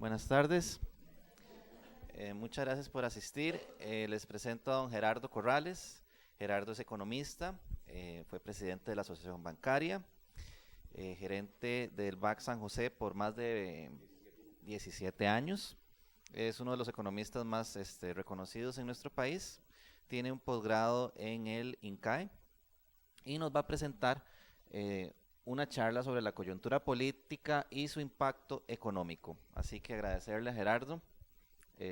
Buenas tardes. Muchas gracias por asistir. Les presento a don Gerardo Corrales. Gerardo es economista, fue presidente de la Asociación Bancaria, gerente del BAC San José por más de 17 años. Es uno de los economistas más reconocidos en nuestro país. Tiene un posgrado en el INCAE y nos va a presentar una charla sobre la coyuntura política y su impacto económico. Así que agradecerle a Gerardo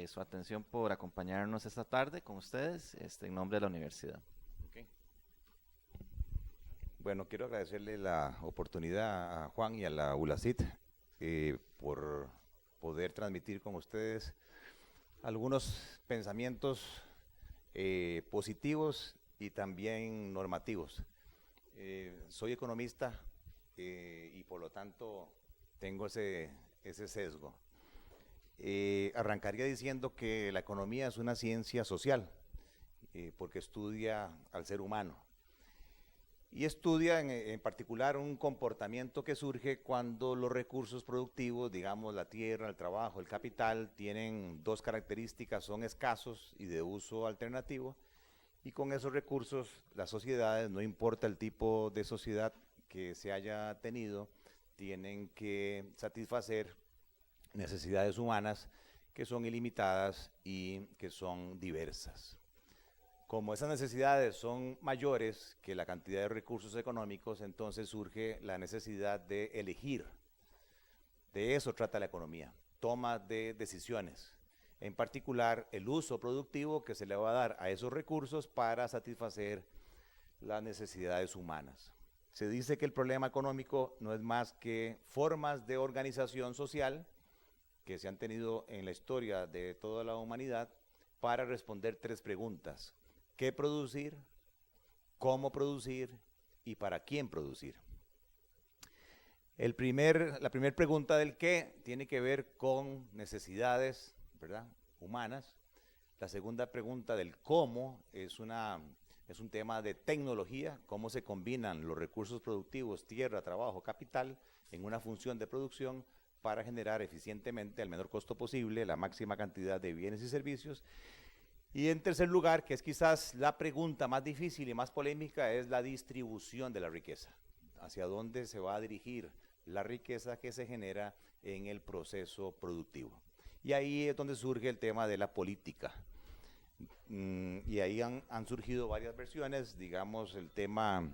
su atención por acompañarnos esta tarde con ustedes en nombre de la universidad. Okay. Bueno, quiero agradecerle la oportunidad a Juan y a la ULACIT por poder transmitir con ustedes algunos pensamientos positivos y también normativos. Soy economista y por lo tanto tengo ese sesgo. Arrancaría diciendo que la economía es una ciencia social, porque estudia al ser humano. Y estudia en particular un comportamiento que surge cuando los recursos productivos, digamos la tierra, el trabajo, el capital, tienen dos características, son escasos y de uso alternativo. Y con esos recursos, las sociedades, no importa el tipo de sociedad que se haya tenido, tienen que satisfacer necesidades humanas que son ilimitadas y que son diversas. Como esas necesidades son mayores que la cantidad de recursos económicos, entonces surge la necesidad de elegir. De eso trata la economía, toma de decisiones. En particular, el uso productivo que se le va a dar a esos recursos para satisfacer las necesidades humanas. Se dice que el problema económico no es más que formas de organización social que se han tenido en la historia de toda la humanidad para responder tres preguntas: ¿qué producir? ¿Cómo producir? ¿Y para quién producir? La primera pregunta del qué tiene que ver con necesidades, ¿verdad?, humanas. La segunda pregunta del cómo es un tema de tecnología, cómo se combinan los recursos productivos, tierra, trabajo, capital, en una función de producción para generar eficientemente, al menor costo posible, la máxima cantidad de bienes y servicios. Y en tercer lugar, que es quizás la pregunta más difícil y más polémica, es la distribución de la riqueza. ¿Hacia dónde se va a dirigir la riqueza que se genera en el proceso productivo? Y ahí es donde surge el tema de la política. Y ahí han surgido varias versiones, digamos el tema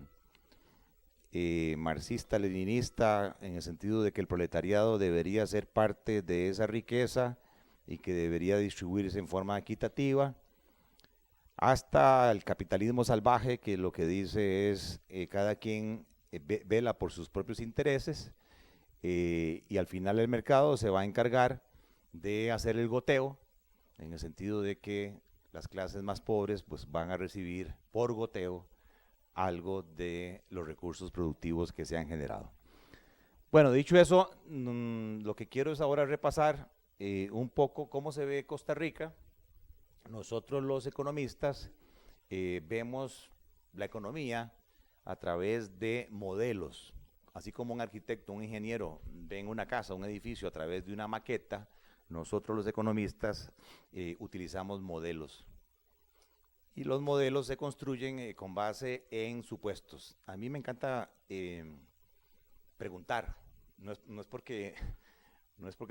marxista-leninista, en el sentido de que el proletariado debería ser parte de esa riqueza y que debería distribuirse en forma equitativa, hasta el capitalismo salvaje, que lo que dice es cada quien vela por sus propios intereses y al final el mercado se va a encargar de hacer el goteo, en el sentido de que las clases más pobres pues van a recibir por goteo algo de los recursos productivos que se han generado. Bueno, dicho eso, lo que quiero es ahora repasar un poco cómo se ve Costa Rica. Nosotros los economistas vemos la economía a través de modelos, así como un arquitecto, un ingeniero ven una casa, un edificio a través de una maqueta. Nosotros los economistas utilizamos modelos. Y los modelos se construyen con base en supuestos. A mí me encanta preguntar, no es porque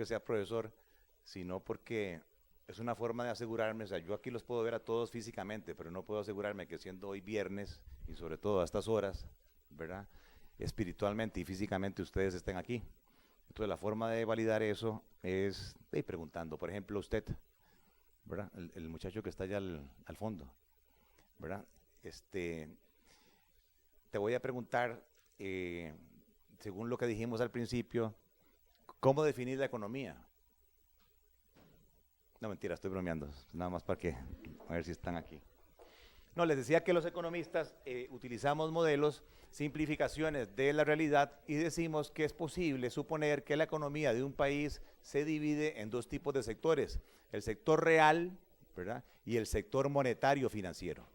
sea profesor, sino porque es una forma de asegurarme. O sea, yo aquí los puedo ver a todos físicamente, pero no puedo asegurarme que siendo hoy viernes, y sobre todo a estas horas, ¿verdad?, espiritualmente y físicamente ustedes estén aquí. Entonces la forma de validar eso es preguntando. Por ejemplo, usted, ¿verdad?, el muchacho que está allá al fondo, ¿verdad? Te voy a preguntar, según lo que dijimos al principio, ¿cómo definir la economía? No, mentira, estoy bromeando, nada más para que, a ver si están aquí. No, les decía que los economistas utilizamos modelos, simplificaciones de la realidad, y decimos que es posible suponer que la economía de un país se divide en dos tipos de sectores: el sector real, ¿verdad?, y el sector monetario financiero.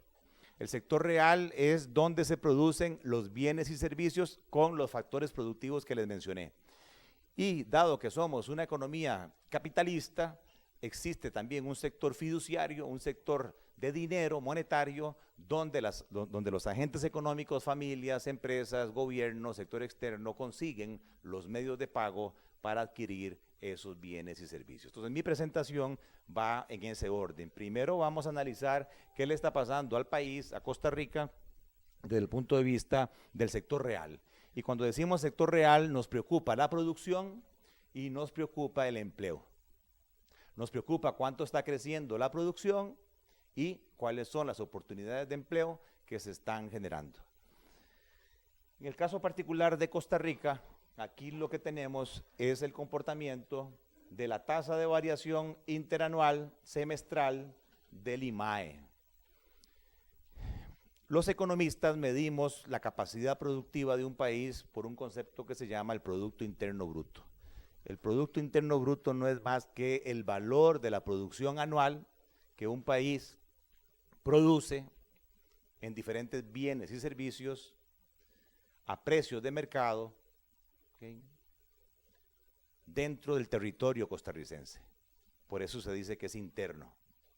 El sector real es donde se producen los bienes y servicios con los factores productivos que les mencioné. Y dado que somos una economía capitalista, existe también un sector fiduciario, un sector de dinero monetario, donde los agentes económicos, familias, empresas, gobierno, sector externo, consiguen los medios de pago para adquirir esos bienes y servicios. Entonces, mi presentación va en ese orden. Primero vamos a analizar qué le está pasando al país, a Costa Rica, desde el punto de vista del sector real. Y cuando decimos sector real, nos preocupa la producción y nos preocupa el empleo. Nos preocupa cuánto está creciendo la producción y cuáles son las oportunidades de empleo que se están generando. En el caso particular de Costa Rica, aquí lo que tenemos es el comportamiento de la tasa de variación interanual semestral del IMAE. Los economistas medimos la capacidad productiva de un país por un concepto que se llama el Producto Interno Bruto. El Producto Interno Bruto no es más que el valor de la producción anual que un país produce en diferentes bienes y servicios a precios de mercado, ¿okay?, dentro del territorio costarricense. Por eso se dice que es interno.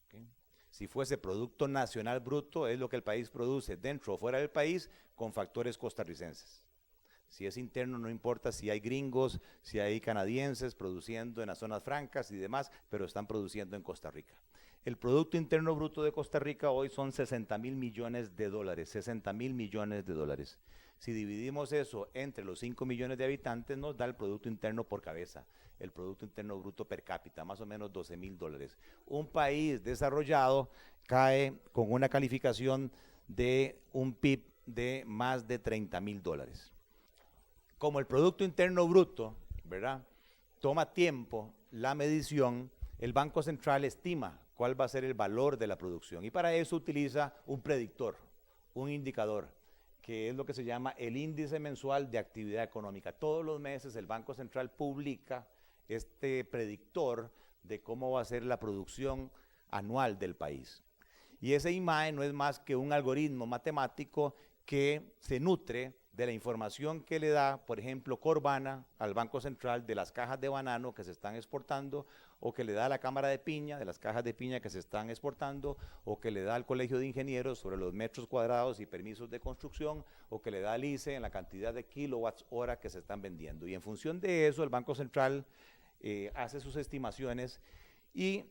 ¿Okay? Si fuese Producto Nacional Bruto, es lo que el país produce dentro o fuera del país con factores costarricenses. Si es interno, no importa si hay gringos, si hay canadienses produciendo en las zonas francas y demás, pero están produciendo en Costa Rica. El Producto Interno Bruto de Costa Rica hoy son 60,000 millones de dólares, 60,000 millones de dólares. Si dividimos eso entre los 5 millones de habitantes, nos da el Producto Interno por cabeza, el Producto Interno Bruto per cápita, más o menos 12,000 dólares. Un país desarrollado cae con una calificación de un PIB de más de 30,000 dólares. Como el Producto Interno Bruto, ¿verdad?, toma tiempo la medición, el Banco Central estima cuál va a ser el valor de la producción y para eso utiliza un predictor, un indicador, que es lo que se llama el índice mensual de actividad económica. Todos los meses el Banco Central publica este predictor de cómo va a ser la producción anual del país. Y ese IMAE no es más que un algoritmo matemático que se nutre de la información que le da, por ejemplo, Corbana al Banco Central de las cajas de banano que se están exportando, o que le da a la Cámara de Piña de las cajas de piña que se están exportando, o que le da al Colegio de Ingenieros sobre los metros cuadrados y permisos de construcción, o que le da al ICE en la cantidad de kilowatts hora que se están vendiendo. Y en función de eso, el Banco Central hace sus estimaciones y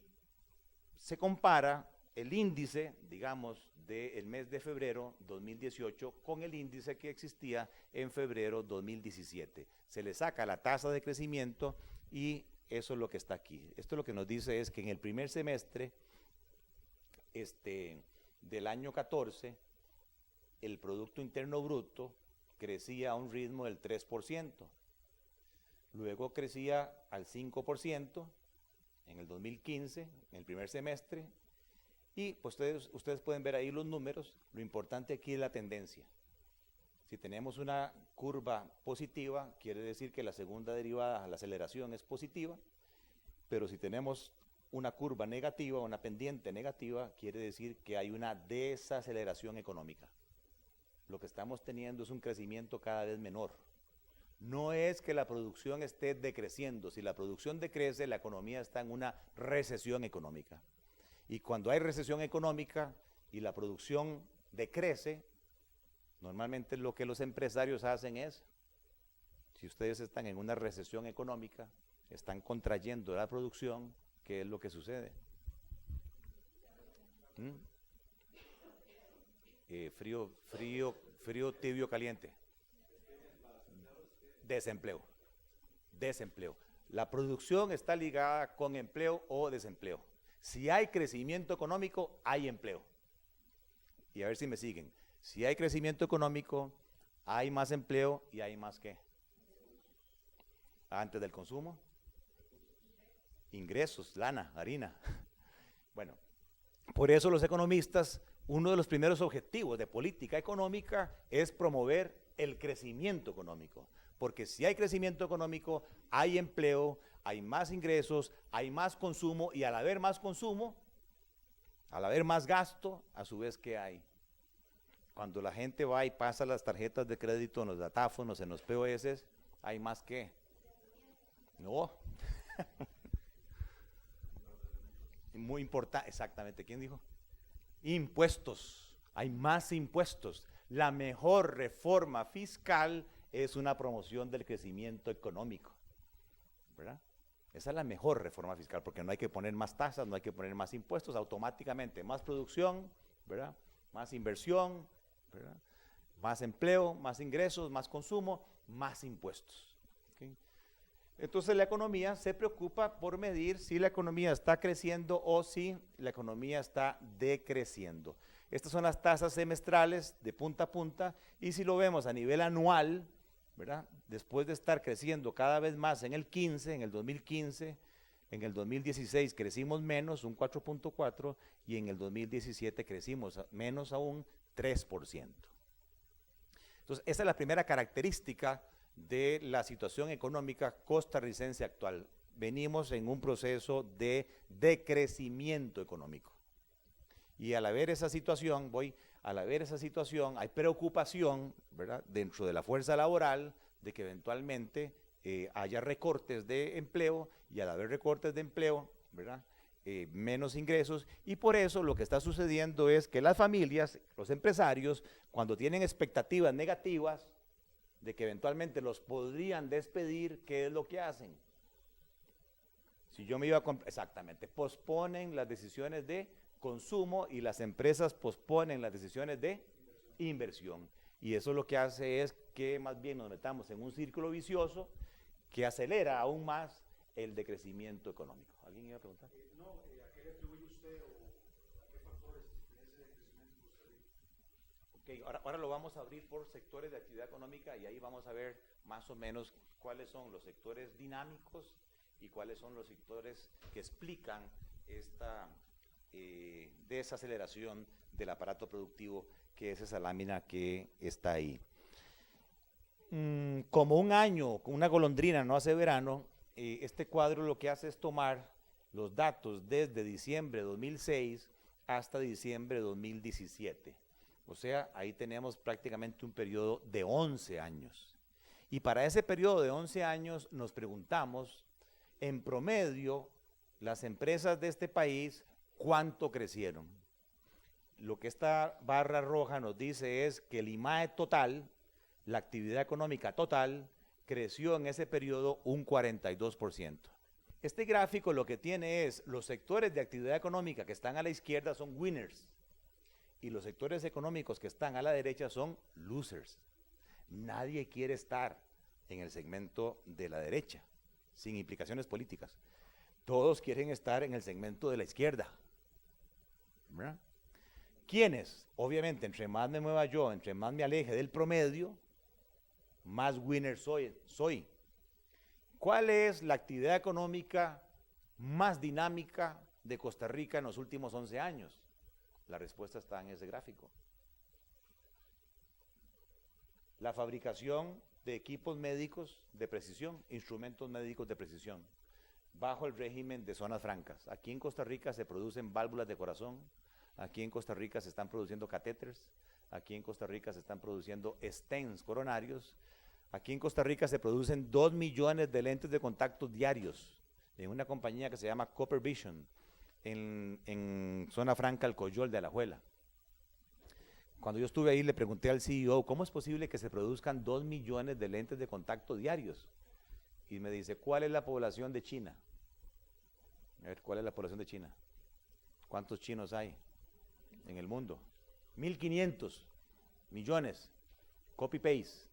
se compara el índice, digamos, del mes de febrero 2018 con el índice que existía en febrero 2017. Se le saca la tasa de crecimiento y eso es lo que está aquí. Esto lo que nos dice es que en el primer semestre del año 14, el Producto Interno Bruto crecía a un ritmo del 3%. Luego crecía al 5% en el 2015, en el primer semestre. Y pues ustedes pueden ver ahí los números. Lo importante aquí es la tendencia. Si tenemos una curva positiva, quiere decir que la segunda derivada, la aceleración, es positiva, pero si tenemos una curva negativa, una pendiente negativa, quiere decir que hay una desaceleración económica. Lo que estamos teniendo es un crecimiento cada vez menor. No es que la producción esté decreciendo. Si la producción decrece, la economía está en una recesión económica. Y cuando hay recesión económica y la producción decrece, normalmente lo que los empresarios hacen es, si ustedes están en una recesión económica, están contrayendo la producción, ¿qué es lo que sucede? Frío, tibio, caliente. Desempleo. Desempleo. La producción está ligada con empleo o desempleo. Si hay crecimiento económico, hay empleo. Y a ver si me siguen. Si hay crecimiento económico, hay más empleo y hay más ¿qué? Antes del consumo. Ingresos, lana, harina. Bueno, por eso los economistas, uno de los primeros objetivos de política económica es promover el crecimiento económico. Porque si hay crecimiento económico, hay empleo, hay más ingresos, hay más consumo, y al haber más consumo, al haber más gasto, a su vez, ¿qué hay? Cuando la gente va y pasa las tarjetas de crédito en los datáfonos, en los POS, hay más ¿qué? No. Muy importante, exactamente. ¿Quién dijo? Impuestos. Hay más impuestos. La mejor reforma fiscal es una promoción del crecimiento económico, ¿verdad? Esa es la mejor reforma fiscal, porque no hay que poner más tasas, no hay que poner más impuestos, automáticamente más producción, ¿verdad? Más inversión, ¿verdad? Más empleo, más ingresos, más consumo, más impuestos. ¿Okay? Entonces la economía se preocupa por medir si la economía está creciendo o si la economía está decreciendo. Estas son las tasas semestrales de punta a punta, y si lo vemos a nivel anual, ¿verdad? Después de estar creciendo cada vez más en el 15, en el 2015, en el 2016 crecimos menos, un 4.4, y en el 2017 crecimos menos aún, 3%. Entonces, esa es la primera característica de la situación económica costarricense actual. Venimos en un proceso de decrecimiento económico. Y al haber esa situación, hay preocupación, ¿verdad?, dentro de la fuerza laboral de que eventualmente haya recortes de empleo, y al haber recortes de empleo, ¿verdad?, menos ingresos, y por eso lo que está sucediendo es que las familias, los empresarios, cuando tienen expectativas negativas de que eventualmente los podrían despedir, ¿qué es lo que hacen? Si yo me iba a comprar, exactamente, posponen las decisiones de consumo, y las empresas posponen las decisiones de inversión. Y eso lo que hace es que más bien nos metamos en un círculo vicioso que acelera aún más el decrecimiento económico. ¿Alguien iba a preguntar? ¿A qué le atribuye usted o a qué factores ese decrecimiento en Costa Rica? Ok, ahora lo vamos a abrir por sectores de actividad económica, y ahí vamos a ver más o menos cuáles son los sectores dinámicos y cuáles son los sectores que explican esta desaceleración del aparato productivo, que es esa lámina que está ahí. Como un año, con una golondrina no hace verano, este cuadro lo que hace es tomar los datos desde diciembre de 2006 hasta diciembre de 2017. O sea, ahí tenemos prácticamente un periodo de 11 años. Y para ese periodo de 11 años nos preguntamos, en promedio, las empresas de este país, ¿cuánto crecieron? Lo que esta barra roja nos dice es que el IMAE total, la actividad económica total, creció en ese periodo un 42%. Este gráfico lo que tiene es los sectores de actividad económica que están a la izquierda son winners, y los sectores económicos que están a la derecha son losers. Nadie quiere estar en el segmento de la derecha, sin implicaciones políticas. Todos quieren estar en el segmento de la izquierda, ¿verdad? ¿Quiénes? Obviamente, entre más me mueva yo, entre más me aleje del promedio, más winner soy. ¿Cuál es la actividad económica más dinámica de Costa Rica en los últimos 11 años? La respuesta está en ese gráfico. La fabricación de equipos médicos de precisión, instrumentos médicos de precisión, bajo el régimen de zonas francas. Aquí en Costa Rica se producen válvulas de corazón, aquí en Costa Rica se están produciendo catéteres, aquí en Costa Rica se están produciendo stents coronarios, aquí en Costa Rica se producen 2 millones de lentes de contacto diarios en una compañía que se llama Copper Vision, en zona franca El Coyol de Alajuela. Cuando yo estuve ahí le pregunté al CEO, ¿cómo es posible que se produzcan 2 millones de lentes de contacto diarios? Y me dice, ¿cuál es la población de China? A ver, ¿cuál es la población de China? ¿Cuántos chinos hay en el mundo? 1.500 millones. Copy-paste.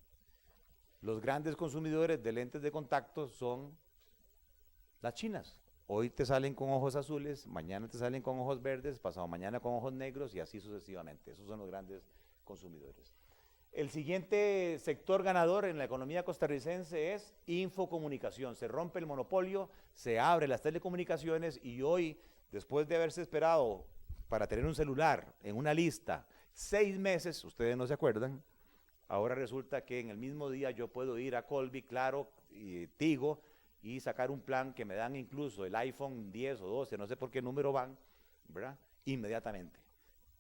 Los grandes consumidores de lentes de contacto son las chinas. Hoy te salen con ojos azules, mañana te salen con ojos verdes, pasado mañana con ojos negros, y así sucesivamente. Esos son los grandes consumidores. El siguiente sector ganador en la economía costarricense es infocomunicación. Se rompe el monopolio, se abren las telecomunicaciones, y hoy, después de haberse esperado para tener un celular en una lista 6 meses, ustedes no se acuerdan, ahora resulta que en el mismo día yo puedo ir a Colby, Claro y Tigo y sacar un plan que me dan incluso el iPhone 10 o 12, no sé por qué número van, ¿verdad? Inmediatamente.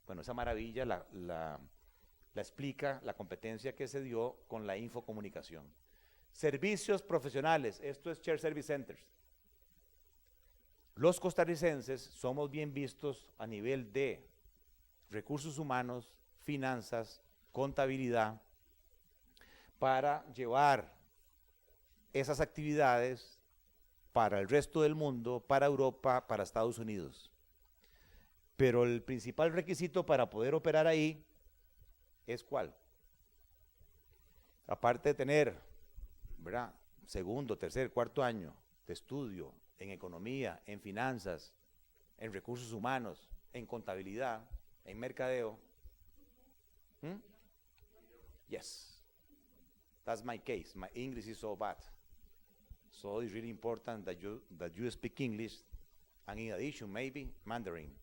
Bueno, esa maravilla la explica la competencia que se dio con la infocomunicación. Servicios profesionales, esto es Shared Service Centers. Los costarricenses somos bien vistos a nivel de recursos humanos, finanzas, contabilidad, para llevar esas actividades para el resto del mundo, para Europa, para Estados Unidos. Pero el principal requisito para poder operar ahí es ¿cuál? Aparte de tener, ¿verdad?, segundo, tercer, cuarto año de estudio en economía, en finanzas, en recursos humanos, en contabilidad, en mercadeo. Yes, that's my case. My English is so bad. So it's really important that you speak English, and in addition, maybe Mandarin.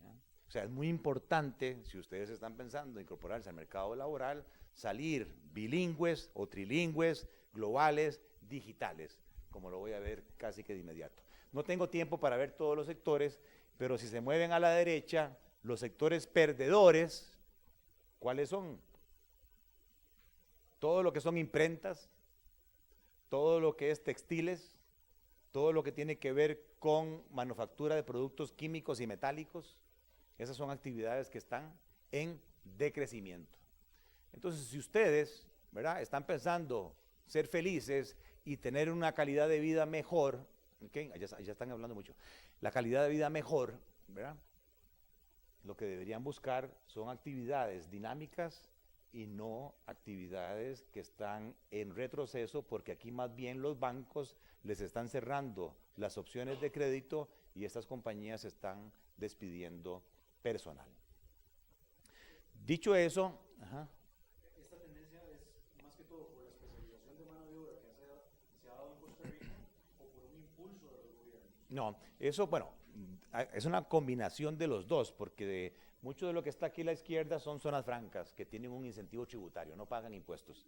¿Ya? O sea, es muy importante, si ustedes están pensando en incorporarse al mercado laboral, salir bilingües o trilingües, globales, digitales, como lo voy a ver casi que de inmediato. No tengo tiempo para ver todos los sectores, pero si se mueven a la derecha, los sectores perdedores, ¿cuáles son? Todo lo que son imprentas, todo lo que es textiles, todo lo que tiene que ver con manufactura de productos químicos y metálicos, esas son actividades que están en decrecimiento. Entonces, si ustedes, ¿verdad?, están pensando ser felices y tener una calidad de vida mejor, ¿okay?, ya están hablando mucho, la calidad de vida mejor, ¿verdad?, lo que deberían buscar son actividades dinámicas y no actividades que están en retroceso, porque aquí más bien los bancos les están cerrando las opciones de crédito y estas compañías están despidiendo personal. Dicho eso, Esta tendencia es más que todo por la especialización de mano de obra que se ha dado en Costa Rica o por un impulso de los gobiernos. no, eso, bueno, es una combinación de los dos, porque mucho de lo que está aquí a la izquierda son zonas francas que tienen un incentivo tributario, no pagan impuestos.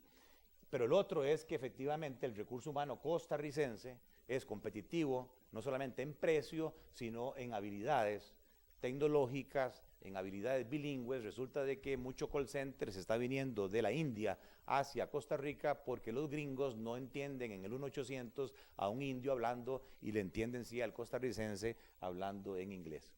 Pero el otro es que efectivamente el recurso humano costarricense es competitivo, no solamente en precio, sino en habilidades tecnológicas, en habilidades bilingües. Resulta de que mucho call center se está viniendo de la India hacia Costa Rica porque los gringos no entienden en el 1-800 a un indio hablando y le entienden sí al costarricense hablando en inglés.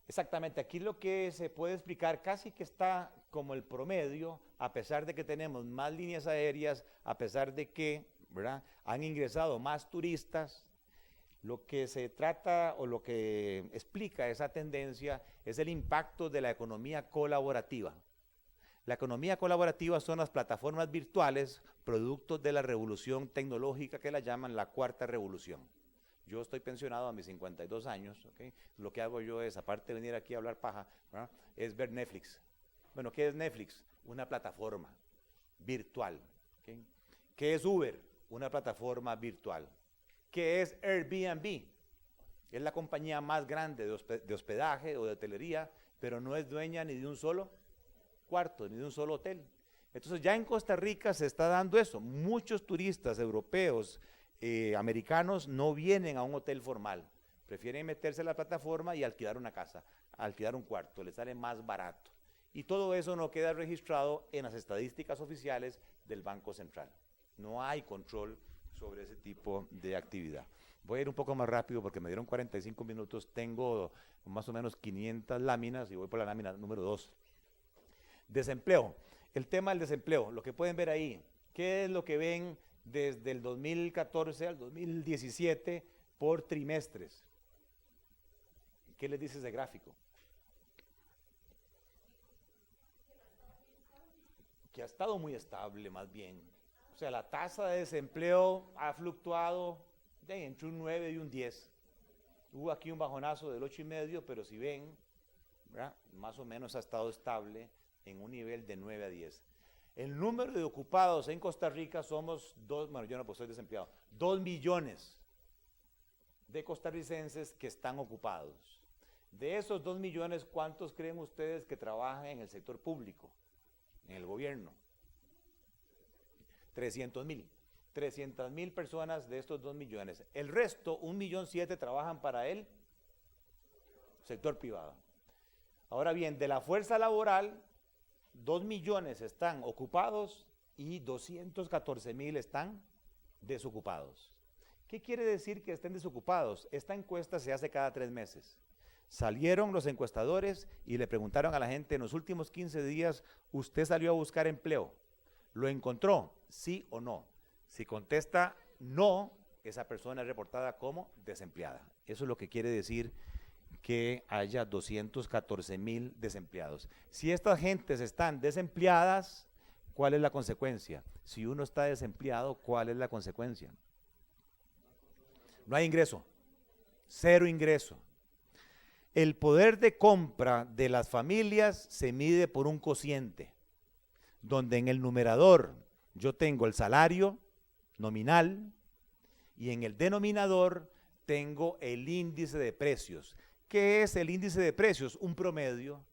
Exactamente, aquí lo que se puede explicar casi que está como el promedio, a pesar de que tenemos más líneas aéreas, a pesar de que, ¿verdad?, han ingresado más turistas. Lo que se trata o lo que explica esa tendencia es el impacto de la economía colaborativa. La economía colaborativa son las plataformas virtuales, productos de la revolución tecnológica que la llaman la cuarta revolución. Yo estoy pensionado a mis 52 años, ¿okay? Lo que hago yo es, aparte de venir aquí a hablar paja, ¿verdad?, es ver Netflix. Bueno, ¿qué es Netflix? Una plataforma virtual. ¿Okay? ¿Qué es Uber? Una plataforma virtual. ¿Qué es Airbnb? Es la compañía más grande de hospedaje o de hotelería, pero no es dueña ni de un solo cuarto, ni de un solo hotel. Entonces ya en Costa Rica se está dando eso. Muchos turistas europeos, americanos, no vienen a un hotel formal. Prefieren meterse en la plataforma y alquilar una casa, alquilar un cuarto, les sale más barato. Y todo eso no queda registrado en las estadísticas oficiales del Banco Central. No hay control sobre ese tipo de actividad. Voy a ir un poco más rápido porque me dieron 45 minutos, tengo más o menos 500 láminas y voy por la lámina número 2. Desempleo. El tema del desempleo, lo que pueden ver ahí, ¿qué es lo que ven desde el 2014 al 2017 por trimestres? ¿Qué les dice ese gráfico? Que ha estado muy estable más bien. O sea, la tasa de desempleo ha fluctuado entre un 9 y un 10. Hubo aquí un bajonazo del 8,5, pero si ven, ¿verdad?, más o menos ha estado estable en un nivel de 9 a 10. El número de ocupados en Costa Rica somos 2, bueno, yo no, pues soy desempleado, 2 millones de costarricenses que están ocupados. De esos 2 millones, ¿cuántos creen ustedes que trabajan en el sector público, en el gobierno? 300,000. 300,000 personas de estos 2 millones. El resto, 1,7 millones, trabajan para el sector privado. Ahora bien, de la fuerza laboral, 2 millones están ocupados y 214,000 están desocupados. ¿Qué quiere decir que estén desocupados? Esta encuesta se hace cada 3 meses. Salieron los encuestadores y le preguntaron a la gente, en los últimos 15 días, ¿usted salió a buscar empleo? ¿Lo encontró? ¿Sí o no? Si contesta no, esa persona es reportada como desempleada. Eso es lo que quiere decir que haya 214,000 desempleados. Si estas gentes están desempleadas, ¿cuál es la consecuencia? Si uno está desempleado, ¿cuál es la consecuencia? No hay ingreso, 0 ingreso. El poder de compra de las familias se mide por un cociente, donde en el numerador yo tengo el salario nominal y en el denominador tengo el índice de precios. ¿Qué es el índice de precios? Un promedio,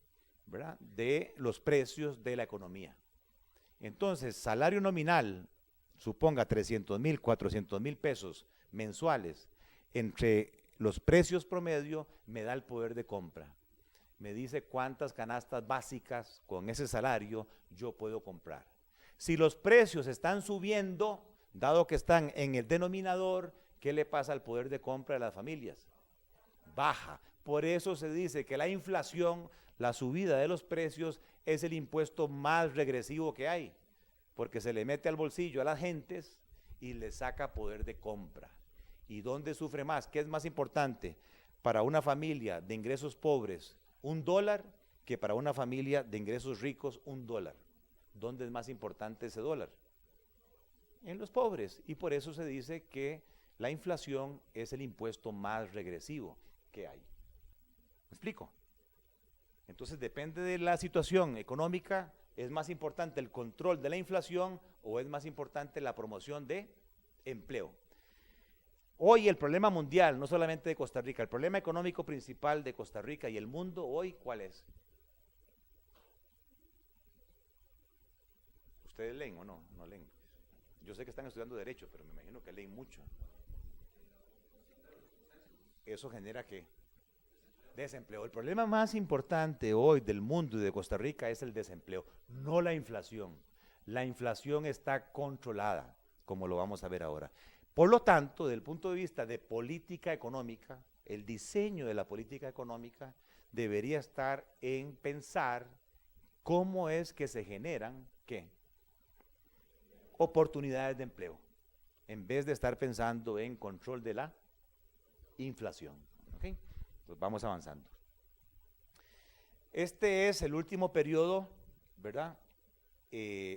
¿verdad?, de los precios de la economía. Entonces, salario nominal, suponga 300,000, 400,000 pesos mensuales, entre los precios promedio me da el poder de compra. Me dice cuántas canastas básicas con ese salario yo puedo comprar. Si los precios están subiendo, dado que están en el denominador, ¿qué le pasa al poder de compra de las familias? Baja. Por eso se dice que la inflación, la subida de los precios, es el impuesto más regresivo que hay, porque se le mete al bolsillo a las gentes y le saca poder de compra. ¿Y dónde sufre más? ¿Qué es más importante para una familia de ingresos pobres? $1 que para una familia de ingresos ricos, $1. ¿Dónde es más importante ese dólar? En los pobres. Y por eso se dice que la inflación es el impuesto más regresivo que hay. ¿Me explico? Entonces depende de la situación económica, ¿es más importante el control de la inflación o es más importante la promoción de empleo? Hoy el problema mundial, no solamente de Costa Rica, el problema económico principal de Costa Rica y el mundo hoy, ¿cuál es? ¿Ustedes leen o no? No leen. Yo sé que están estudiando Derecho, pero me imagino que leen mucho. ¿Eso genera qué? Desempleo. El problema más importante hoy del mundo y de Costa Rica es el desempleo, no la inflación. La inflación está controlada, como lo vamos a ver ahora. Por lo tanto, desde el punto de vista de política económica, el diseño de la política económica debería estar en pensar cómo es que se generan, ¿qué? Oportunidades de empleo, en vez de estar pensando en control de la inflación. ¿Okay? Pues vamos avanzando. Este es el último periodo, ¿verdad?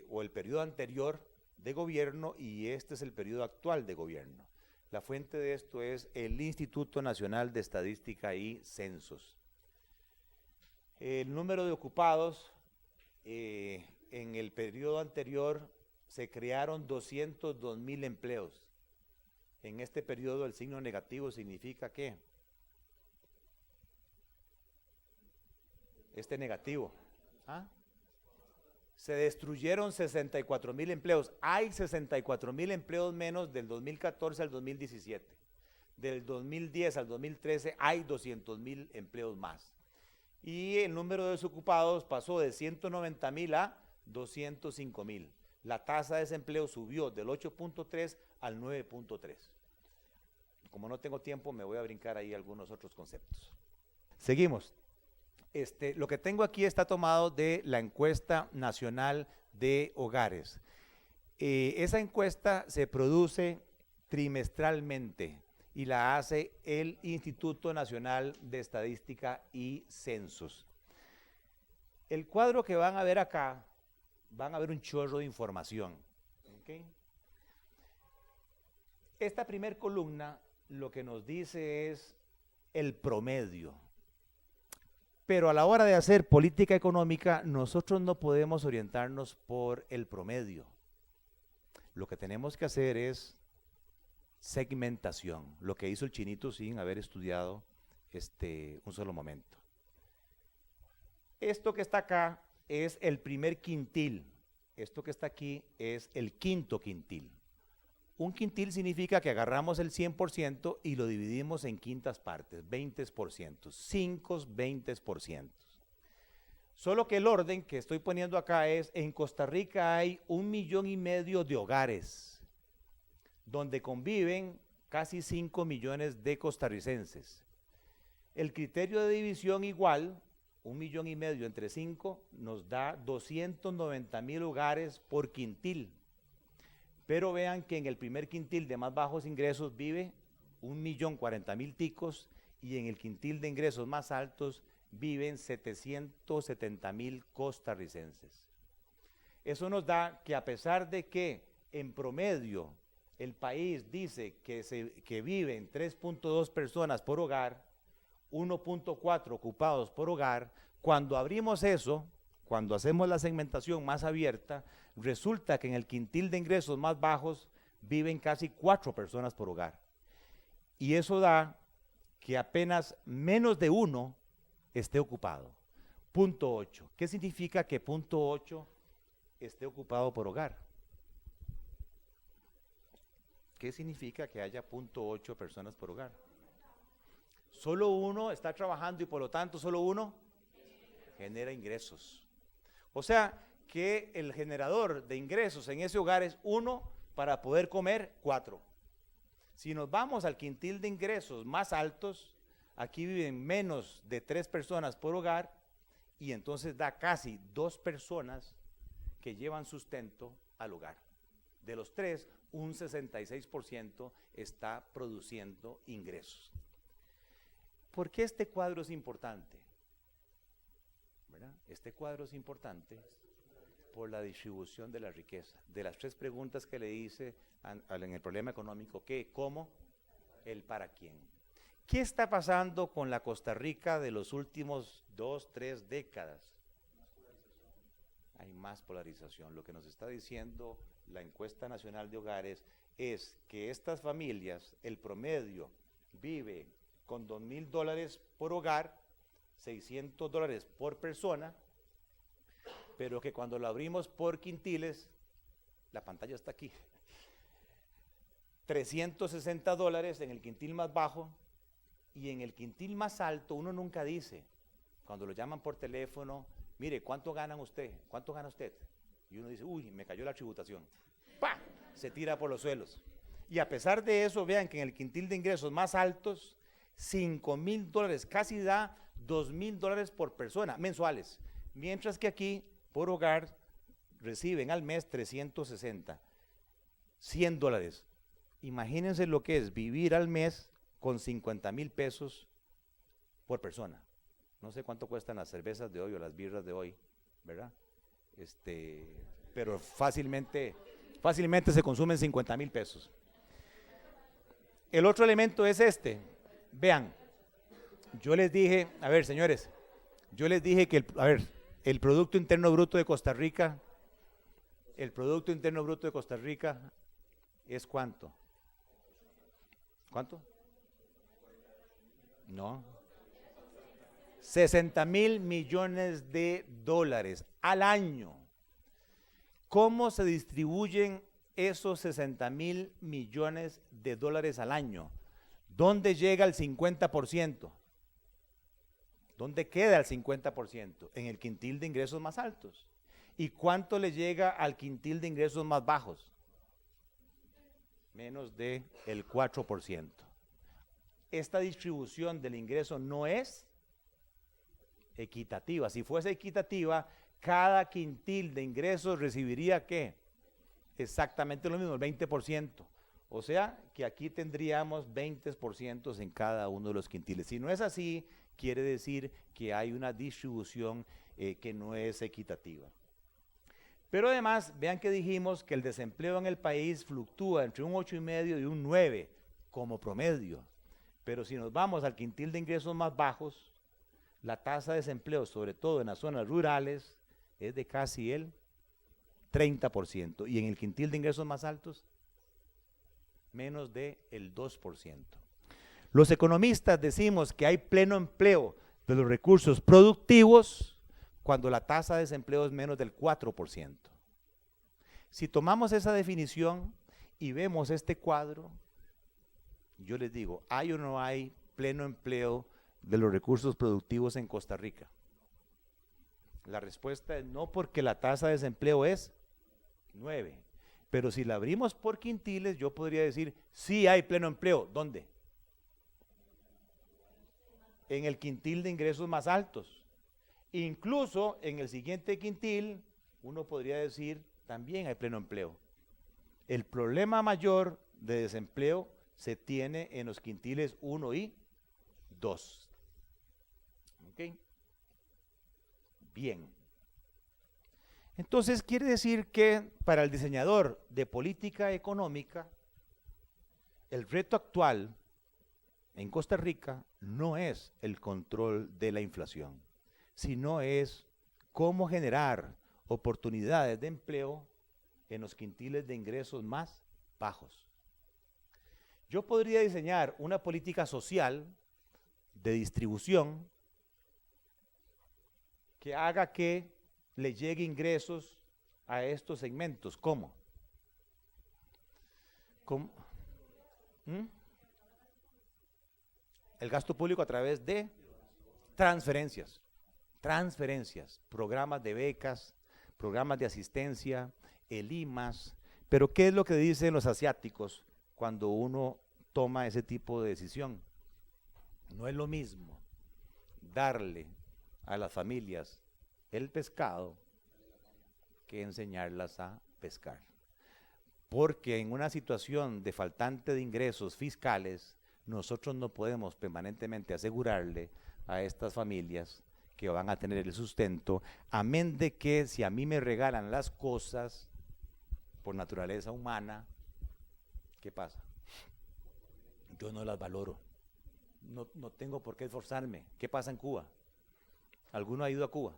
O el periodo anterior de gobierno y este es el periodo actual de gobierno. La fuente de esto es el Instituto Nacional de Estadística y Censos. El número de ocupados en el periodo anterior se crearon 202,000 empleos. En este periodo el signo negativo significa ¿qué? Este negativo. ¿Ah? Se destruyeron 64,000 empleos. Hay 64,000 empleos menos del 2014 al 2017. Del 2010 al 2013 hay 200,000 empleos más. Y el número de desocupados pasó de 190,000 a 205,000. La tasa de desempleo subió del 8.3 al 9.3. Como no tengo tiempo, me voy a brincar ahí algunos otros conceptos. Seguimos. Lo que tengo aquí está tomado de la encuesta nacional de hogares. Esa encuesta se produce trimestralmente y la hace el Instituto Nacional de Estadística y Censos. El cuadro que van a ver acá, van a ver un chorro de información. ¿Okay? Esta primer columna lo que nos dice es el promedio. Pero a la hora de hacer política económica, nosotros no podemos orientarnos por el promedio. Lo que tenemos que hacer es segmentación, lo que hizo el chinito sin haber estudiado un solo momento. Esto que está acá es el primer quintil, esto que está aquí es el quinto quintil. Un quintil significa que agarramos el 100% y lo dividimos en quintas partes, 20%, 5, 20%. Solo que el orden que estoy poniendo acá es, en Costa Rica hay 1,5 millones de hogares, donde conviven casi 5 millones de costarricenses. El criterio de división igual, 1,5 millones entre 5, nos da 290,000 hogares por quintil. Pero vean que en el primer quintil de más bajos ingresos vive 1,040,000 ticos y en el quintil de ingresos más altos viven 770,000 costarricenses. Eso nos da que a pesar de que en promedio el país dice que viven 3.2 personas por hogar, 1.4 ocupados por hogar, cuando abrimos eso, cuando hacemos la segmentación más abierta, resulta que en el quintil de ingresos más bajos viven casi 4 personas por hogar. Y eso da que apenas menos de 1 esté ocupado. Punto 8. ¿Qué significa que punto 8 esté ocupado por hogar? ¿Qué significa que haya punto 8 personas por hogar? Solo uno está trabajando y por lo tanto solo uno genera ingresos. O sea que el generador de ingresos en ese hogar es 1 para poder comer 4. Si nos vamos al quintil de ingresos más altos, aquí viven menos de 3 personas por hogar y entonces da casi 2 personas que llevan sustento al hogar. De los 3, un 66% está produciendo ingresos. ¿Por qué este cuadro es importante? ¿Verdad? Este cuadro es importante por la distribución de la riqueza. De las 3 preguntas que le hice en el problema económico, ¿qué, cómo, el para quién? ¿Qué está pasando con la Costa Rica de los últimos 2, 3 décadas? Hay más polarización. Lo que nos está diciendo la encuesta nacional de hogares es que estas familias, el promedio vive con $2,000 por hogar, $600 por persona, pero que cuando lo abrimos por quintiles, la pantalla está aquí, $360 en el quintil más bajo y en el quintil más alto uno nunca dice, cuando lo llaman por teléfono, mire, ¿cuánto gana usted? ¿Cuánto gana usted? Y uno dice, uy, me cayó la tributación. ¡Pah! Se tira por los suelos. Y a pesar de eso, vean que en el quintil de ingresos más altos, $5,000, casi da $2,000 por persona, mensuales. Mientras que aquí, por hogar, reciben al mes 360, $100. Imagínense lo que es vivir al mes con 50,000 pesos por persona. No sé cuánto cuestan las cervezas de hoy o las birras de hoy, ¿verdad? Pero fácilmente se consumen 50,000 pesos. El otro elemento es este. Vean, yo les dije, a ver señores, yo les dije que el Producto Interno Bruto de Costa Rica, ¿es cuánto? ¿Cuánto? No. $60,000 millones al año. ¿Cómo se distribuyen esos $60,000 millones al año? ¿Dónde llega el 50%? ¿Dónde queda el 50%? En el quintil de ingresos más altos. ¿Y cuánto le llega al quintil de ingresos más bajos? Menos del 4%. Esta distribución del ingreso no es equitativa. Si fuese equitativa, cada quintil de ingresos recibiría ¿qué? Exactamente lo mismo, el 20%. O sea, que aquí tendríamos 20% en cada uno de los quintiles. Si no es así, quiere decir que hay una distribución que no es equitativa. Pero además, vean que dijimos que el desempleo en el país fluctúa entre un 8,5 y un 9 como promedio. Pero si nos vamos al quintil de ingresos más bajos, la tasa de desempleo, sobre todo en las zonas rurales, es de casi el 30%. Y en el quintil de ingresos más altos, menos del 2%. Los economistas decimos que hay pleno empleo de los recursos productivos cuando la tasa de desempleo es menos del 4%. Si tomamos esa definición y vemos este cuadro, yo les digo, ¿hay o no hay pleno empleo de los recursos productivos en Costa Rica? La respuesta es no, porque la tasa de desempleo es 9. Pero si la abrimos por quintiles, yo podría decir, sí hay pleno empleo. ¿Dónde? En el quintil de ingresos más altos. Incluso en el siguiente quintil, uno podría decir, también hay pleno empleo. El problema mayor de desempleo se tiene en los quintiles 1 y 2. ¿Ok? Bien. Entonces quiere decir que para el diseñador de política económica, el reto actual en Costa Rica no es el control de la inflación, sino es cómo generar oportunidades de empleo en los quintiles de ingresos más bajos. Yo podría diseñar una política social de distribución que haga que le llegue ingresos a estos segmentos. ¿Cómo? El gasto público a través de transferencias, programas de becas, programas de asistencia, el IMAS. Pero ¿qué es lo que dicen los asiáticos cuando uno toma ese tipo de decisión? No es lo mismo darle a las familias el pescado que enseñarlas a pescar. Porque en una situación de faltante de ingresos fiscales, nosotros no podemos permanentemente asegurarle a estas familias que van a tener el sustento, amén de que si a mí me regalan las cosas por naturaleza humana, ¿qué pasa? Yo no las valoro. No tengo por qué esforzarme. ¿Qué pasa en Cuba? ¿Alguno ha ido a Cuba?